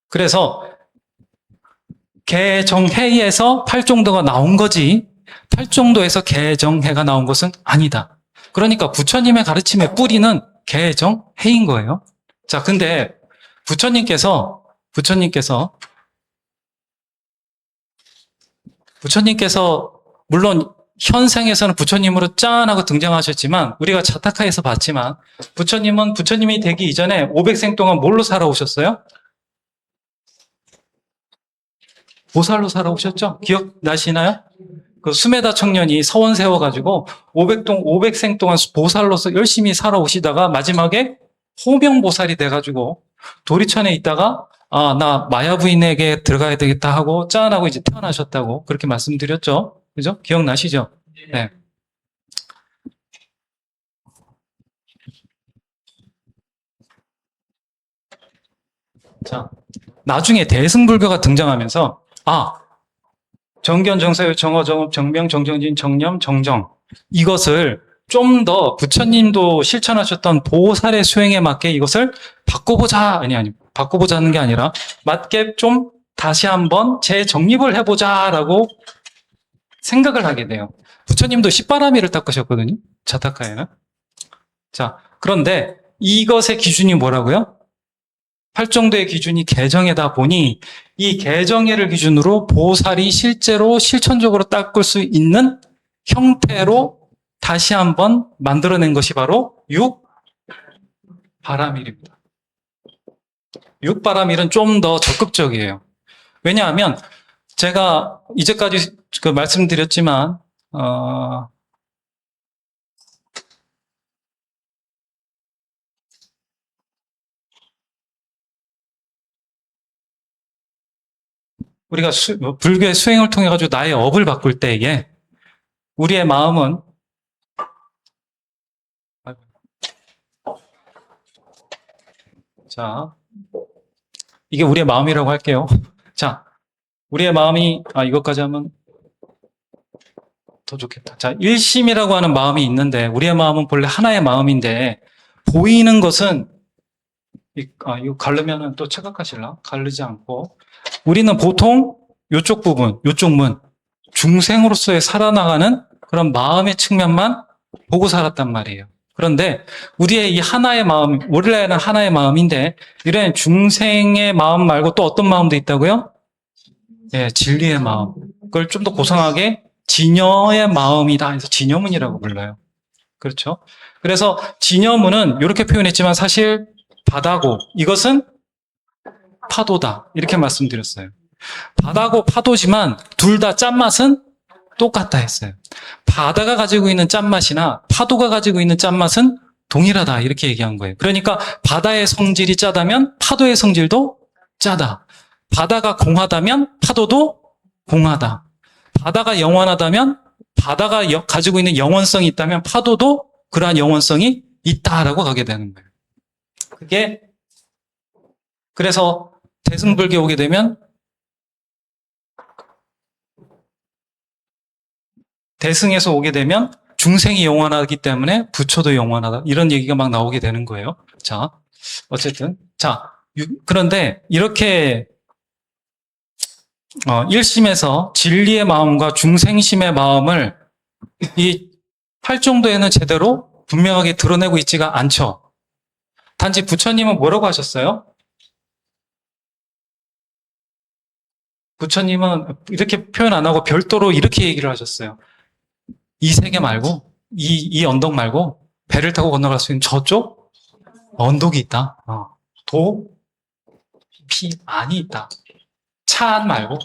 그래서 개정해에서 팔종도가 나온 거지 팔종도에서 개정해가 나온 것은 아니다. 그러니까 부처님의 가르침의 뿌리는 개정해인 거예요. 자, 근데 부처님께서 물론 현생에서는 부처님으로 짠 하고 등장하셨지만 우리가 자타카에서 봤지만 부처님은 부처님이 되기 이전에 500생 동안 뭘로 살아오셨어요? 보살로 살아오셨죠? 기억나시나요? 그 수메다 청년이 서원 세워가지고 500생 동안 보살로서 열심히 살아오시다가 마지막에 호명보살이 돼가지고 도리천에 있다가 나 마야 부인에게 들어가야 되겠다 하고 짠 하고 이제 태어나셨다고 그렇게 말씀드렸죠? 그죠? 기억나시죠? 네. 자, 나중에 대승불교가 등장하면서 정견, 정사유, 정어, 정업, 정명, 정정진, 정념, 정정 이것을 좀 더 부처님도 실천하셨던 보살의 수행에 맞게 이것을 바꿔보자 바꿔보자는 게 아니라 맞게 좀 다시 한번 재정립을 해보자라고 생각을 하게 돼요. 부처님도 십바라미를 닦으셨거든요. 자타카에는. 자, 그런데 이것의 기준이 뭐라고요? 팔종도의 기준이 개정해다 보니 이 개정해를 기준으로 보살이 실제로 실천적으로 닦을 수 있는 형태로 다시 한번 만들어낸 것이 바로 육바라밀입니다. 육바라밀은 좀 더 적극적이에요. 왜냐하면 제가 이제까지 말씀드렸지만 우리가 불교의 수행을 통해 가지고 나의 업을 바꿀 때에 우리의 마음은 자, 이게 우리의 마음이라고 할게요. 자, 우리의 마음이 이것까지 하면 더 좋겠다. 자, 일심이라고 하는 마음이 있는데 우리의 마음은 본래 하나의 마음인데 보이는 것은 이거 가르면은 또 착각하실라? 가르지 않고. 우리는 보통 요쪽 부분, 요쪽 문, 중생으로서의 살아나가는 그런 마음의 측면만 보고 살았단 말이에요. 그런데 우리의 이 하나의 마음, 원래는 하나의 마음인데 이런 중생의 마음 말고 또 어떤 마음도 있다고요? 예, 진리의 마음. 그걸 좀 더 고상하게 진여의 마음이다 해서 진여문이라고 불러요. 그렇죠? 그래서 진여문은 이렇게 표현했지만 사실 바다고 이것은 파도다 이렇게 말씀드렸어요. 바다고 파도지만 둘 다 짠맛은 똑같다 했어요. 바다가 가지고 있는 짠맛이나 파도가 가지고 있는 짠맛은 동일하다 이렇게 얘기한 거예요. 그러니까 바다의 성질이 짜다면 파도의 성질도 짜다. 바다가 공하다면 파도도 공하다. 바다가 영원하다면 바다가 가지고 있는 영원성이 있다면 파도도 그러한 영원성이 있다라고 가게 되는 거예요. 그게 그래서 대승불교에 오게 되면 대승에서 오게 되면 중생이 영원하기 때문에 부처도 영원하다. 이런 얘기가 막 나오게 되는 거예요. 자, 어쨌든. 자, 그런데 이렇게, 1심에서 진리의 마음과 중생심의 마음을 이 팔정도에는 제대로 분명하게 드러내고 있지가 않죠. 단지 부처님은 뭐라고 하셨어요? 부처님은 이렇게 표현 안 하고 별도로 이렇게 얘기를 하셨어요. 이 세계 말고, 이 언덕 말고, 배를 타고 건너갈 수 있는 저쪽 언덕이 있다. 안이 있다. 차 안 말고.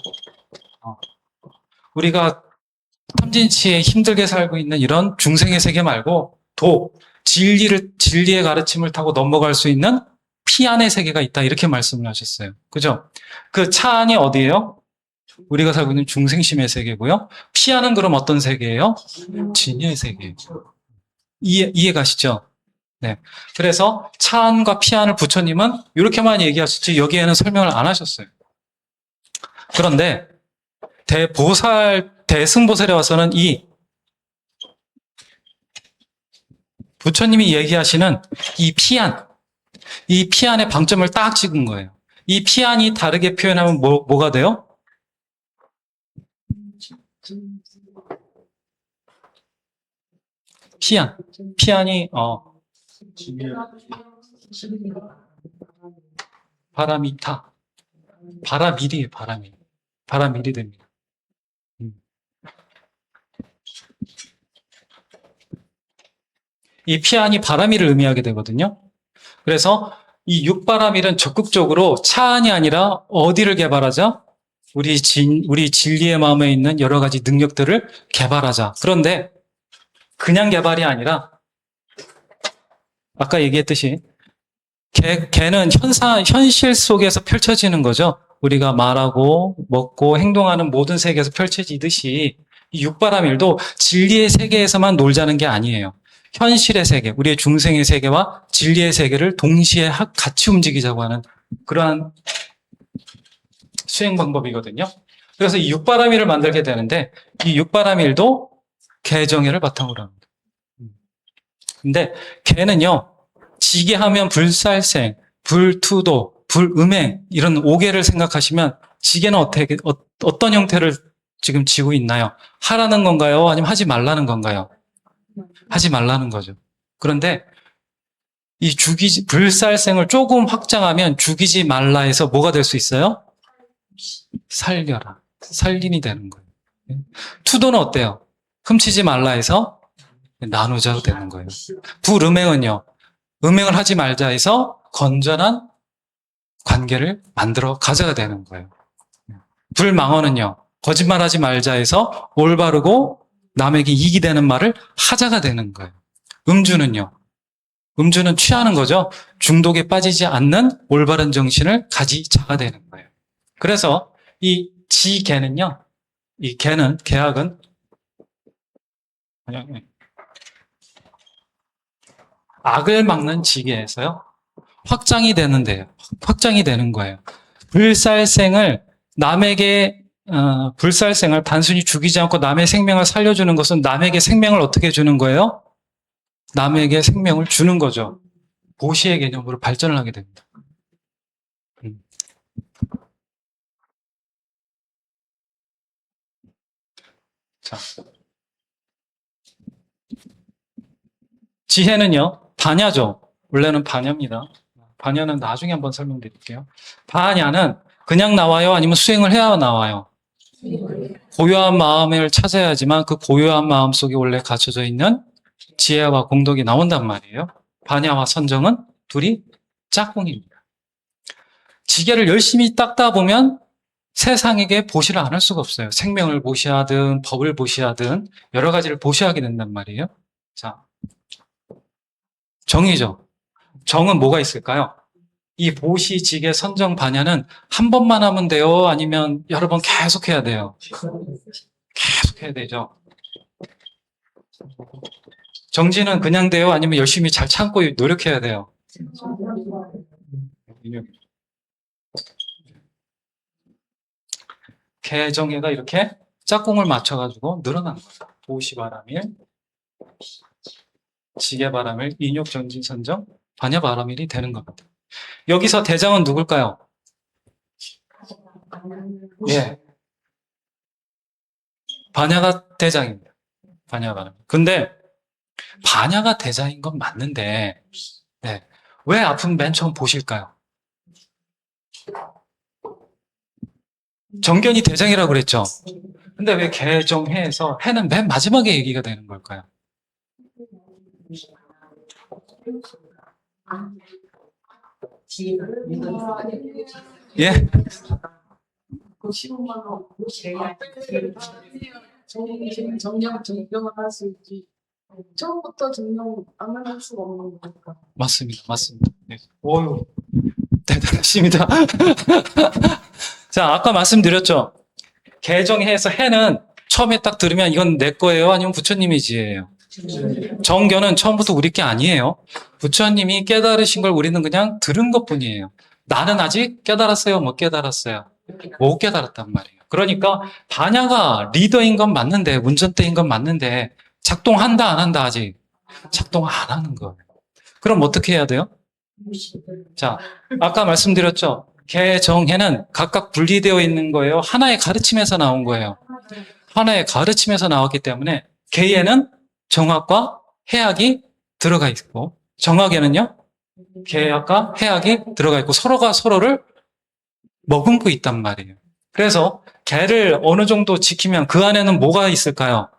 우리가 탐진치에 힘들게 살고 있는 이런 중생의 세계 말고, 진리의 가르침을 타고 넘어갈 수 있는 피 안의 세계가 있다. 이렇게 말씀을 하셨어요. 그죠? 그 차 안이 어디예요? 우리가 살고 있는 중생심의 세계고요. 피하는 그럼 어떤 세계예요? 진여의 세계예요. 이해 가시죠? 네. 그래서 차안과 피안을 부처님은 이렇게만 얘기하셨지 여기에는 설명을 안 하셨어요. 그런데 대승보살에 와서는 이 부처님이 얘기하시는 이 피안의 방점을 딱 찍은 거예요. 이 피안이 다르게 표현하면 뭐가 돼요? 피안이 바람이타 바람일이에요. 바람일이 됩니다. 이 피안이 바람일을 의미하게 되거든요. 그래서 이 육바람일은 적극적으로 차안이 아니라 어디를 개발하자? 우리 진리의 마음에 있는 여러 가지 능력들을 개발하자. 그런데 그냥 개발이 아니라 아까 얘기했듯이 개는 현실 속에서 펼쳐지는 거죠. 우리가 말하고 먹고 행동하는 모든 세계에서 펼쳐지듯이 이 육바람일도 진리의 세계에서만 놀자는 게 아니에요. 현실의 세계, 우리의 중생의 세계와 진리의 세계를 동시에 같이 움직이자고 하는 그러한 수행 방법이거든요. 그래서 이 육바람일을 만들게 되는데 이 육바람일도 개정예를 바탕으로 합니다. 근데 개는요, 지게하면 불살생, 불투도, 불음행 이런 5개를 생각하시면 지게는 어떤 형태를 지금 지고 있나요? 하라는 건가요? 아니면 하지 말라는 건가요? 하지 말라는 거죠. 그런데 이 불살생을 조금 확장하면 죽이지 말라 해서 뭐가 될 수 있어요? 살려라. 살린이 되는 거예요. 투도는 어때요? 훔치지 말라 해서 나누자도 되는 거예요. 불음행은요, 음행을 하지 말자 해서 건전한 관계를 만들어 가져야 되는 거예요. 불망언은요, 거짓말하지 말자 해서 올바르고 남에게 이익이 되는 말을 하자가 되는 거예요. 음주는 취하는 거죠. 중독에 빠지지 않는 올바른 정신을 가지자가 되는 거예요. 그래서 이 지계는요, 계약은 악을 막는 지계에서요, 확장이 되는 거예요. 불살생을 단순히 죽이지 않고 남의 생명을 살려주는 것은 남에게 생명을 어떻게 주는 거예요? 남에게 생명을 주는 거죠. 보시의 개념으로 발전을 하게 됩니다. 자, 지혜는요, 반야죠. 원래는 반야입니다. 반야는 나중에 한번 설명드릴게요. 반야는 그냥 나와요? 아니면 수행을 해야 나와요? 고요한 마음을 찾아야지만 그 고요한 마음 속에 원래 갇혀져 있는 지혜와 공덕이 나온단 말이에요. 반야와 선정은 둘이 짝꿍입니다. 지혜를 열심히 닦다 보면 세상에게 보시를 안 할 수가 없어요. 생명을 보시하든 법을 보시하든 여러 가지를 보시하게 된단 말이에요. 자, 정이죠. 정은 뭐가 있을까요? 이 보시, 지계, 선정, 반야는 한 번만 하면 돼요? 아니면 여러 번 계속 해야 돼요? 계속 해야 되죠. 정지는 그냥 돼요? 아니면 열심히 잘 참고 노력해야 돼요? 개정해가 이렇게 짝꿍을 맞춰가지고 늘어난 거예요. 보시 바람일, 지계 바람일, 인욕, 정진, 선정, 반야 바람일이 되는 겁니다. 여기서 대장은 누굴까요? 예. 반야가 대장입니다. 반야 바람. 근데 반야가 대장인 건 맞는데, 네. 왜 앞은 맨 처음 보실까요? 정견이 대장이라고 그랬죠. 근데 왜 개정해에서 해는 맨 마지막에 얘기가 되는 걸까요? 예? 그 15만 원 정량 정병을 할 수 있지. 처음부터 정령 안 할 수가 없는 거니까. 맞습니다. 맞습니다. 네. 오유, 대단하십니다. 자, 아까 말씀드렸죠. 개정해에서 해는 처음에 딱 들으면 이건 내 거예요? 아니면 부처님의 지혜예요? 정견은 처음부터 우리 게 아니에요. 부처님이 깨달으신 걸 우리는 그냥 들은 것 뿐이에요. 나는 아직 깨달았어요? 못 깨달았어요? 못 깨달았단 말이에요. 그러니까 반야가 리더인 건 맞는데, 운전대인 건 맞는데 작동한다 안 한다 아직? 작동 안 하는 거예요. 그럼 어떻게 해야 돼요? 자, 아까 말씀드렸죠. 개정해는 각각 분리되어 있는 거예요. 하나의 가르침에서 나온 거예요. 하나의 가르침에서 나왔기 때문에 개에는 정학과 해학이 들어가 있고, 정학에는요 개학과 해학이 들어가 있고 서로가 서로를 머금고 있단 말이에요. 그래서 개를 어느 정도 지키면 그 안에는 뭐가 있을까요?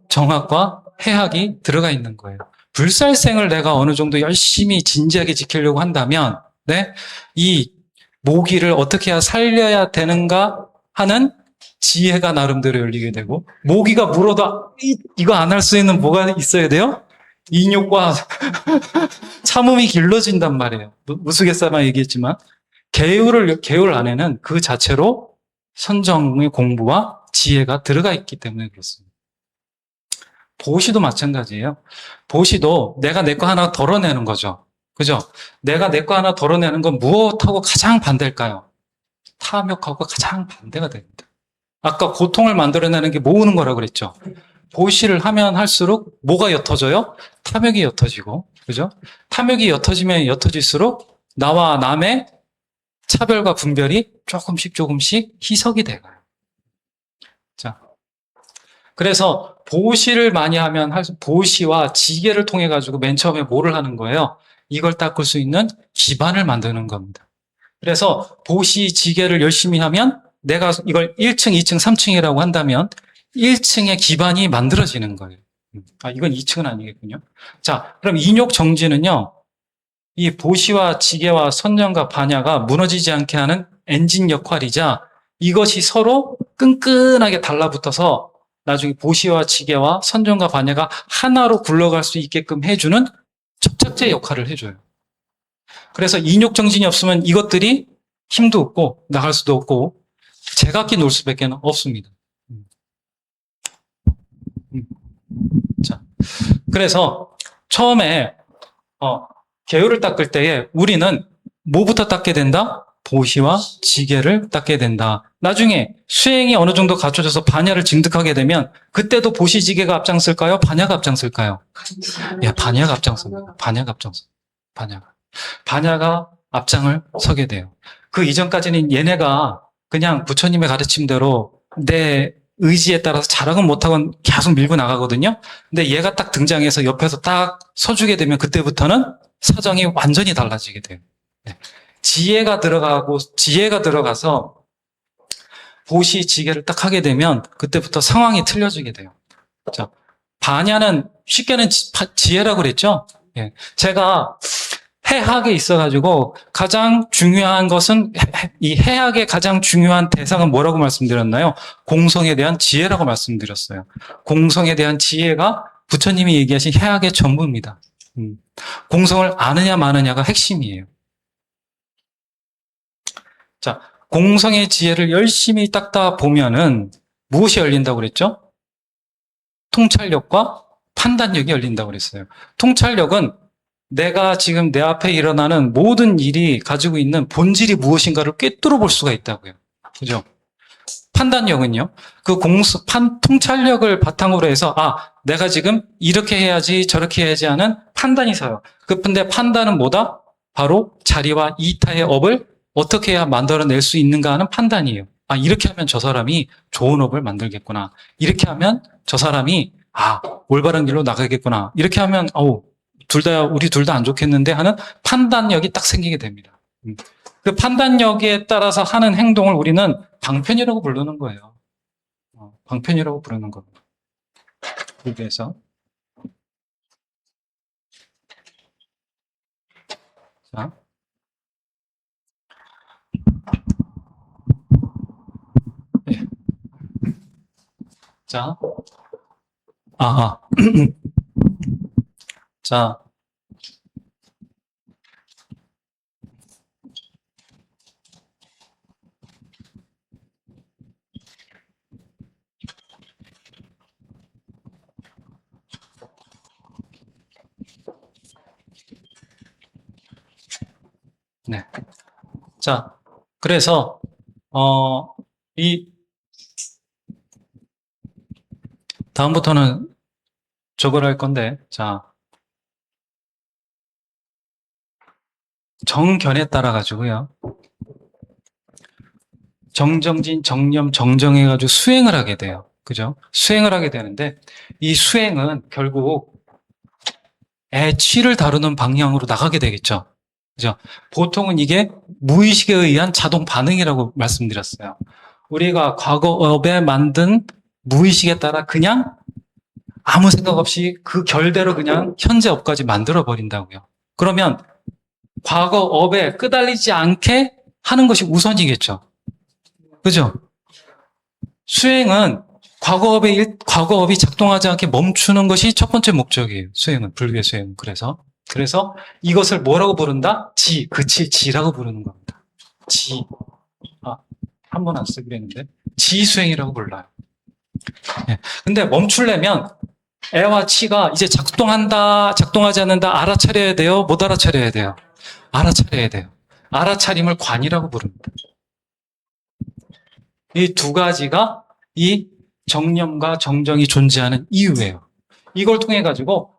정학과 해학이 들어가 있는 거예요. 불살생을 내가 어느 정도 열심히 진지하게 지키려고 한다면, 네, 이 모기를 어떻게 해야 살려야 되는가 하는 지혜가 나름대로 열리게 되고, 모기가 물어도 이거 안 할 수 있는 뭐가 있어야 돼요? 인욕과 참음이 길러진단 말이에요. 우스갯소리만 얘기했지만 개울 안에는 그 자체로 선정의 공부와 지혜가 들어가 있기 때문에 그렇습니다. 보시도 마찬가지예요. 보시도 내가 내 거 하나 덜어내는 거죠. 그죠? 내가 내 거 하나 덜어내는 건 무엇하고 가장 반대일까요? 탐욕하고 가장 반대가 됩니다. 아까 고통을 만들어내는 게 모으는 거라고 그랬죠. 보시를 하면 할수록 뭐가 옅어져요? 탐욕이 옅어지고, 그죠? 탐욕이 옅어지면 옅어질수록 나와 남의 차별과 분별이 조금씩 희석이 돼가요. 자, 그래서 보시를 많이 하면 보시와 지혜를 통해 가지고 맨 처음에 뭐를 하는 거예요? 이걸 닦을 수 있는 기반을 만드는 겁니다. 그래서 보시, 지혜를 열심히 하면 내가 이걸 1층, 2층, 3층이라고 한다면 1층의 기반이 만들어지는 거예요. 아, 이건 2층은 아니겠군요. 자, 그럼 인욕 정지는요, 이 보시와 지혜와 선정과 반야가 무너지지 않게 하는 엔진 역할이자 이것이 서로 끈끈하게 달라붙어서 나중에 보시와 지혜와 선정과 반야가 하나로 굴러갈 수 있게끔 해주는 접착제 역할을 해줘요. 그래서 인욕 정진이 없으면 이것들이 힘도 없고 나갈 수도 없고 제각기 놀 수밖에 없습니다. 자, 그래서 처음에 개요를 닦을 때에 우리는 뭐부터 닦게 된다? 보시와 지게를 닦게 된다. 나중에 수행이 어느 정도 갖춰져서 반야를 징득하게 되면 그때도 보시 지게가 앞장설까요? 반야가 앞장설까요? 예, 반야가 앞장섭니다. 반야가 앞장서. 반야가 앞장을 서게 돼요. 그 이전까지는 얘네가 그냥 부처님의 가르침대로 내 의지에 따라서 자락은 못하고 계속 밀고 나가거든요. 근데 얘가 딱 등장해서 옆에서 딱 서주게 되면 그때부터는 사정이 완전히 달라지게 돼요. 네. 지혜가 들어가서 보시 지혜를 딱 하게 되면 그때부터 상황이 틀려지게 돼요. 자, 반야는 쉽게는 지혜라고 그랬죠? 예. 제가 해학에 있어가지고 가장 중요한 것은 이 해학의 가장 중요한 대상은 뭐라고 말씀드렸나요? 공성에 대한 지혜라고 말씀드렸어요. 공성에 대한 지혜가 부처님이 얘기하신 해학의 전부입니다. 공성을 아느냐 마느냐가 핵심이에요. 자, 공성의 지혜를 열심히 닦다 보면은 무엇이 열린다고 그랬죠? 통찰력과 판단력이 열린다고 그랬어요. 통찰력은 내가 지금 내 앞에 일어나는 모든 일이 가지고 있는 본질이 무엇인가를 꿰뚫어 볼 수가 있다고요. 그죠? 판단력은요, 통찰력을 바탕으로 해서, 내가 지금 이렇게 해야지, 저렇게 해야지 하는 판단이 서요. 근데 판단은 뭐다? 바로 자리와 이타의 업을 어떻게 해야 만들어낼 수 있는가 하는 판단이에요. 이렇게 하면 저 사람이 좋은 업을 만들겠구나. 이렇게 하면 저 사람이, 올바른 길로 나가겠구나. 이렇게 하면, 우리 둘 다 안 좋겠는데 하는 판단력이 딱 생기게 됩니다. 그 판단력에 따라서 하는 행동을 우리는 방편이라고 부르는 거예요. 방편이라고 부르는 겁니다. 그래서 자, 예. 자, 자, 네. 자, 그래서, 다음부터는 저걸 할 건데, 자, 정견에 따라가지고요. 정정진, 정념, 정정해가지고 수행을 하게 돼요. 그죠? 수행을 하게 되는데, 이 수행은 결국 애취를 다루는 방향으로 나가게 되겠죠. 그죠? 보통은 이게 무의식에 의한 자동 반응이라고 말씀드렸어요. 우리가 과거업에 만든 무의식에 따라 그냥 아무 생각 없이 그 결대로 그냥 현재 업까지 만들어 버린다고요. 그러면 과거업에 끄달리지 않게 하는 것이 우선이겠죠. 그죠? 수행은 과거업이 작동하지 않게 멈추는 것이 첫 번째 목적이에요. 수행은, 불교의 수행은. 그래서 이것을 뭐라고 부른다? 지라고 부르는 겁니다. 한 번 안 쓰기로 했는데, 지수행이라고 불러요. 예. 근데 멈추려면 애와 치가 이제 작동하지 않는다, 알아차려야 돼요? 못 알아차려야 돼요? 알아차려야 돼요. 알아차림을 관이라고 부릅니다. 이 두 가지가 이 정념과 정정이 존재하는 이유예요. 이걸 통해 가지고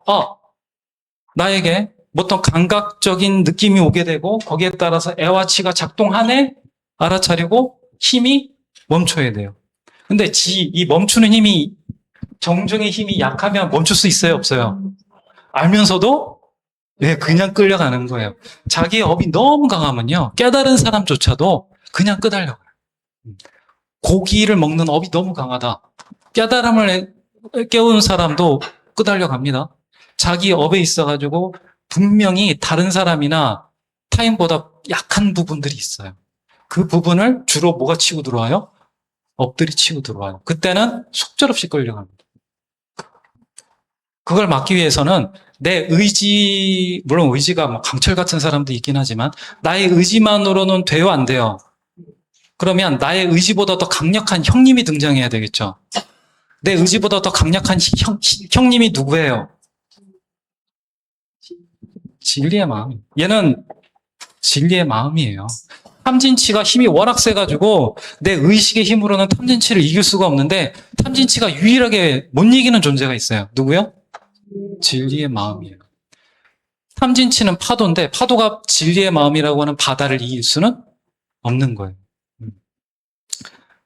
나에게 어떤 감각적인 느낌이 오게 되고 거기에 따라서 애와 치가 작동하네 알아차리고 힘이 멈춰야 돼요. 근데 이 멈추는 힘이 정정의 힘이 약하면 멈출 수 있어요, 없어요? 알면서도 그냥 끌려가는 거예요. 자기의 업이 너무 강하면요, 깨달은 사람조차도 그냥 끄달려가요. 고기를 먹는 업이 너무 강하다. 깨달음을 깨우는 사람도 끄달려갑니다. 자기 업에 있어가지고 분명히 다른 사람이나 타인보다 약한 부분들이 있어요. 그 부분을 주로 뭐가 치고 들어와요? 업들이 치고 들어와요. 그때는 속절없이 끌려갑니다. 그걸 막기 위해서는 내 의지, 물론 의지가 뭐 강철 같은 사람도 있긴 하지만 나의 의지만으로는 돼요, 안 돼요? 그러면 나의 의지보다 더 강력한 형님이 등장해야 되겠죠. 내 의지보다 더 강력한 형님이 누구예요? 진리의 마음. 얘는 진리의 마음이에요. 탐진치가 힘이 워낙 세가지고 내 의식의 힘으로는 탐진치를 이길 수가 없는데 탐진치가 유일하게 못 이기는 존재가 있어요. 누구요? 진리의 마음이에요. 탐진치는 파도인데 파도가 진리의 마음이라고 하는 바다를 이길 수는 없는 거예요.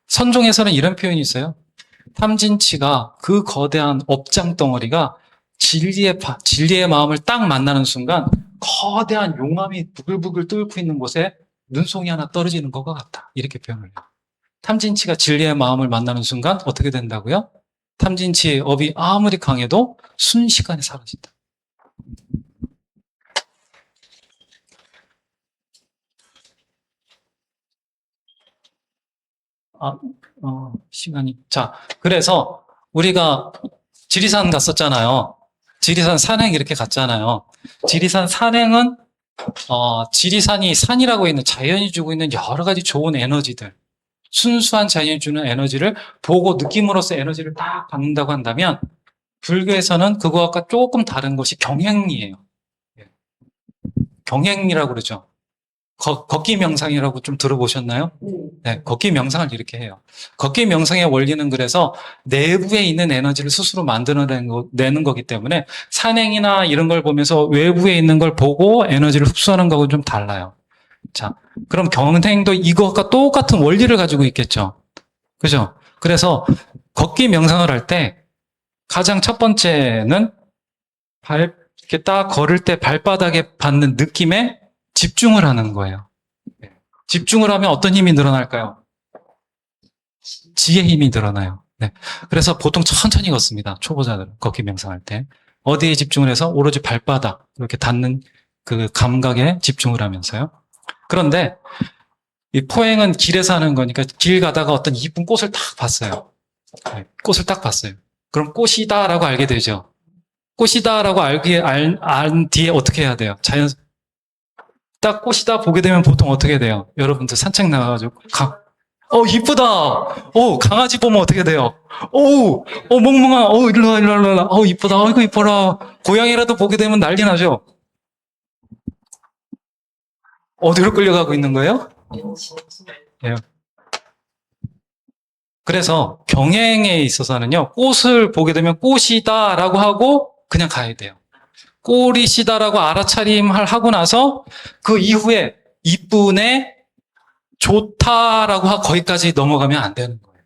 선종에서는 이런 표현이 있어요. 탐진치가 그 거대한 업장 덩어리가 진리의 마음을 딱 만나는 순간 거대한 용암이 부글부글 끓고 있는 곳에 눈송이 하나 떨어지는 것과 같다. 이렇게 표현을 해요. 탐진치가 진리의 마음을 만나는 순간 어떻게 된다고요? 탐진치의 업이 아무리 강해도 순식간에 사라진다. 시간이. 자, 그래서 우리가 지리산 갔었잖아요. 지리산 산행 이렇게 갔잖아요. 지리산 산행은, 지리산이 산이라고 있는 자연이 주고 있는 여러 가지 좋은 에너지들, 순수한 자연이 주는 에너지를 보고 느낌으로써 에너지를 딱 받는다고 한다면, 불교에서는 그거와 조금 다른 것이 경행이에요. 경행이라고 그러죠. 걷기 명상이라고 좀 들어보셨나요? 네, 걷기 명상을 이렇게 해요. 걷기 명상의 원리는 그래서 내부에 있는 에너지를 스스로 만들어내는 거기 때문에 산행이나 이런 걸 보면서 외부에 있는 걸 보고 에너지를 흡수하는 거하고는 좀 달라요. 자, 그럼 경행도 이것과 똑같은 원리를 가지고 있겠죠. 그죠? 그래서 걷기 명상을 할 때 가장 첫 번째는 이렇게 딱 걸을 때 발바닥에 받는 느낌에 집중을 하는 거예요. 집중을 하면 어떤 힘이 늘어날까요? 지혜 힘이 늘어나요. 네. 그래서 보통 천천히 걷습니다. 초보자들은 걷기 명상할 때. 어디에 집중을 해서 오로지 발바닥 이렇게 닿는 그 감각에 집중을 하면서요. 그런데 이 포행은 길에서 하는 거니까 길 가다가 어떤 이쁜 꽃을 딱 봤어요. 네. 꽃을 딱 봤어요. 그럼 꽃이다라고 알게 되죠. 꽃이다라고 알 뒤에 어떻게 해야 돼요? 딱 꽃이다 보게 되면 보통 어떻게 돼요? 여러분들 산책 나가가지고 이쁘다. 강아지 보면 어떻게 돼요? 멍멍아. 일로 와. 이쁘다. 이거 이뻐라. 고양이라도 보게 되면 난리 나죠? 어디로 끌려가고 있는 거예요? 네. 그래서 경행에 있어서는요, 꽃을 보게 되면 꽃이다라고 하고 그냥 가야 돼요. 꼴이시다라고 알아차림을 하고 나서 그 이후에 이쁘네, 좋다라고 하고 거기까지 넘어가면 안 되는 거예요.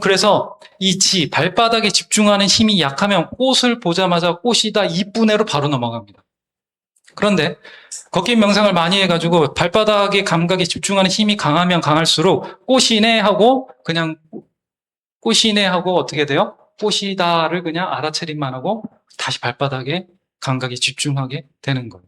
그래서 발바닥에 집중하는 힘이 약하면 꽃을 보자마자 꽃이다, 이쁘네로 바로 넘어갑니다. 그런데 걷기 명상을 많이 해가지고 발바닥의 감각에 집중하는 힘이 강하면 강할수록 꽃이네 하고 그냥 꽃이네 하고 어떻게 돼요? 꽃이다를 그냥 알아차림만 하고 다시 발바닥에 감각에 집중하게 되는 거예요.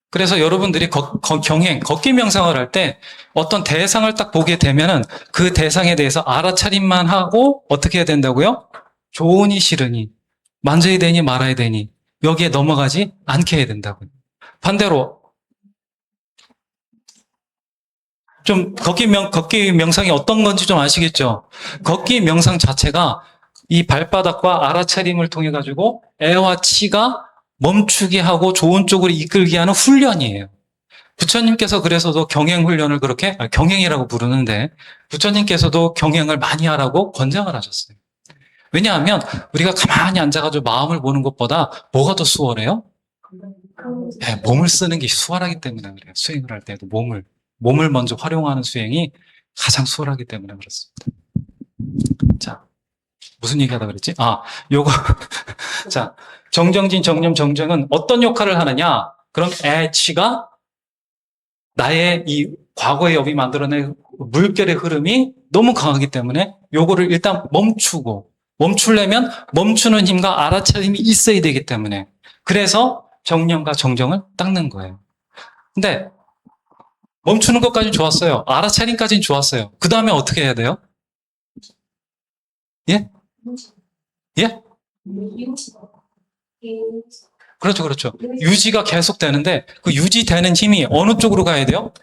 그래서 여러분들이 걷기 명상을 할 때 어떤 대상을 딱 보게 되면은 그 대상에 대해서 알아차림만 하고 어떻게 해야 된다고요? 좋으니 싫으니, 만져야 되니 말아야 되니, 여기에 넘어가지 않게 해야 된다고요. 반대로, 좀 걷기 명상이 어떤 건지 좀 아시겠죠? 걷기 명상 자체가 이 발바닥과 알아차림을 통해 가지고 애와 치가 멈추게 하고 좋은 쪽으로 이끌게 하는 훈련이에요. 부처님께서 그래서도 경행훈련을 경행이라고 부르는데 부처님께서도 경행을 많이 하라고 권장을 하셨어요. 왜냐하면 우리가 가만히 앉아가지고 마음을 보는 것보다 뭐가 더 수월해요? 네, 몸을 쓰는 게 수월하기 때문에 그래요. 수행을 할 때도 몸을 먼저 활용하는 수행이 가장 수월하기 때문에 그렇습니다. 자, 무슨 얘기 하다 그랬지? 요거. 자, 정정진, 정념, 정정은 어떤 역할을 하느냐? 그럼 치가 나의 이 과거의 업이 만들어낸 물결의 흐름이 너무 강하기 때문에 요거를 일단 멈추려면 멈추는 힘과 알아차림이 있어야 되기 때문에 그래서 정념과 정정을 닦는 거예요. 근데 멈추는 것까지는 좋았어요. 알아차림까지는 좋았어요. 그 다음에 어떻게 해야 돼요? 예? 예? 그렇죠. 유지가 계속 되는데 그 유지되는 힘이 어느 쪽으로 가야 돼요?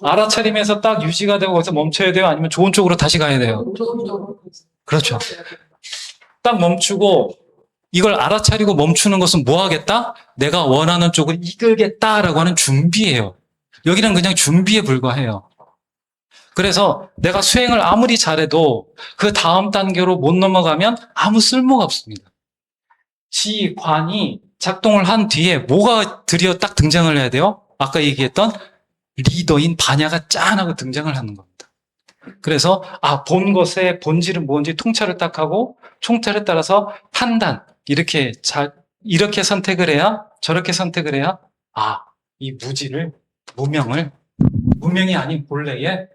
알아차림에서 딱 유지가 되고 거기서 멈춰야 돼요? 아니면 좋은 쪽으로 다시 가야 돼요? 그렇죠. 딱 멈추고 이걸 알아차리고 멈추는 것은 뭐 하겠다? 내가 원하는 쪽을 이끌겠다라고 하는 준비예요. 여기는 그냥 준비에 불과해요. 그래서 내가 수행을 아무리 잘해도 그 다음 단계로 못 넘어가면 아무 쓸모가 없습니다. 지관이 작동을 한 뒤에 뭐가 드디어 딱 등장을 해야 돼요? 아까 얘기했던 리더인 반야가 짠 하고 등장을 하는 겁니다. 그래서 본 것의 본질은 뭔지 통찰을 딱 하고 총찰에 따라서 판단, 이렇게 선택을 해야, 저렇게 선택을 해야 이 무지를, 무명이 아닌 본래의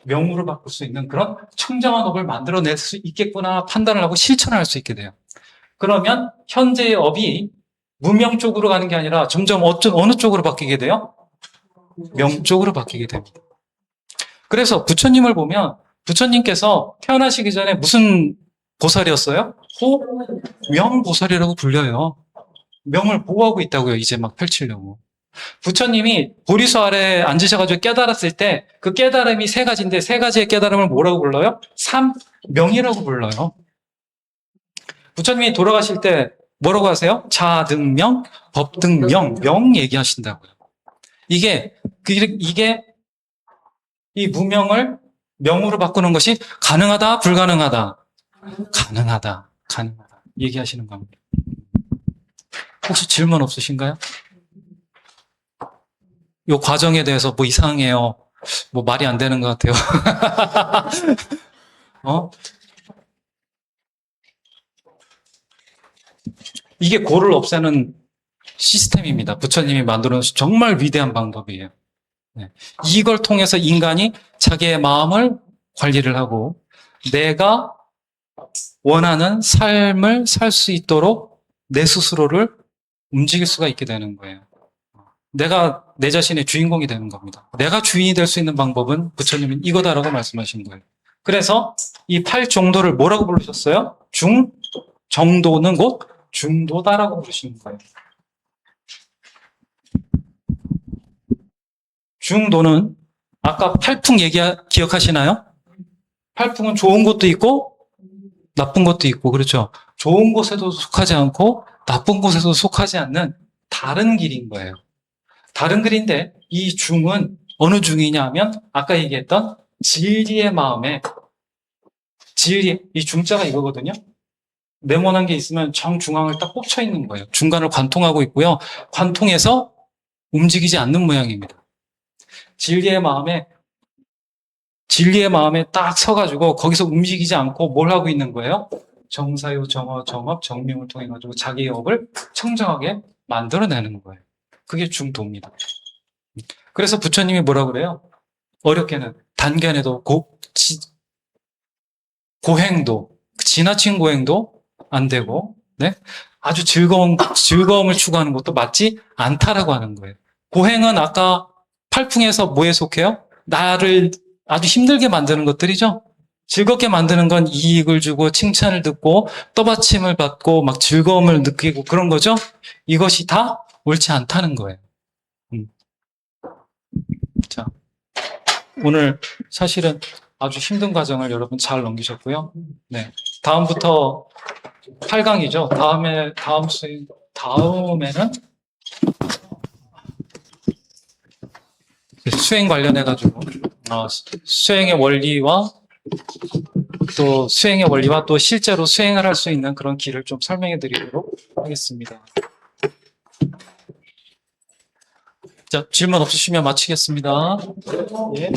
명으로 바꿀 수 있는 그런 청정한 업을 만들어낼 수 있겠구나 판단을 하고 실천을 할 수 있게 돼요. 그러면 현재의 업이 무명 쪽으로 가는 게 아니라 점점 어느 쪽으로 바뀌게 돼요? 명 쪽으로 바뀌게 됩니다. 그래서 부처님을 보면 부처님께서 태어나시기 전에 무슨 보살이었어요? 호명보살이라고 불려요. 명을 보호하고 있다고요. 이제 막 펼치려고. 부처님이 보리수 아래에 앉으셔가지고 깨달았을 때 그 깨달음이 세 가지인데 세 가지의 깨달음을 뭐라고 불러요? 삼명이라고 불러요. 부처님이 돌아가실 때 뭐라고 하세요? 자등명, 법등명, 명 얘기하신다고요. 이게 이 무명을 명으로 바꾸는 것이 가능하다, 불가능하다? 가능하다. 얘기하시는 겁니다. 혹시 질문 없으신가요? 이 과정에 대해서 뭐 이상해요. 뭐 말이 안 되는 것 같아요. 이게 고를 없애는 시스템입니다. 부처님이 만들어 놓으신 정말 위대한 방법이에요. 네. 이걸 통해서 인간이 자기의 마음을 관리를 하고 내가 원하는 삶을 살 수 있도록 내 스스로를 움직일 수가 있게 되는 거예요. 내가 내 자신의 주인공이 되는 겁니다. 내가 주인이 될 수 있는 방법은 부처님은 이거다라고 말씀하신 거예요. 그래서 이 8정도를 뭐라고 부르셨어요? 정도는 곧 중도다라고 부르시는 거예요. 중도는 아까 팔풍 기억하시나요? 팔풍은 좋은 것도 있고 나쁜 것도 있고 그렇죠. 좋은 곳에도 속하지 않고 나쁜 곳에도 속하지 않는 다른 길인 거예요. 다른 길인데 이 중은 어느 중이냐 하면 아까 얘기했던 진리의 마음에 이 중자가 이거거든요. 네모난 게 있으면 정중앙을 딱 꽂혀 있는 거예요. 중간을 관통하고 있고요. 관통해서 움직이지 않는 모양입니다. 진리의 마음에 딱 서가지고 거기서 움직이지 않고 뭘 하고 있는 거예요? 정사유, 정어, 정업, 정명을 통해 가지고 자기의 업을 청정하게 만들어내는 거예요. 그게 중도입니다. 그래서 부처님이 뭐라 그래요? 어렵게는 단견에도 고행도, 지나친 고행도 안 되고, 네? 아주 즐거움을 추구하는 것도 맞지 않다라고 하는 거예요. 고행은 아까 팔풍에서 뭐에 속해요? 나를 아주 힘들게 만드는 것들이죠? 즐겁게 만드는 건 이익을 주고 칭찬을 듣고 떠받침을 받고 막 즐거움을 느끼고 그런 거죠? 이것이 다 옳지 않다는 거예요. 자, 오늘 사실은 아주 힘든 과정을 여러분 잘 넘기셨고요. 네. 다음부터 8강이죠. 다음에는 수행 관련해가지고, 수행의 원리와 또 실제로 수행을 할 수 있는 그런 길을 좀 설명해 드리도록 하겠습니다. 자, 질문 없으시면 마치겠습니다. 예.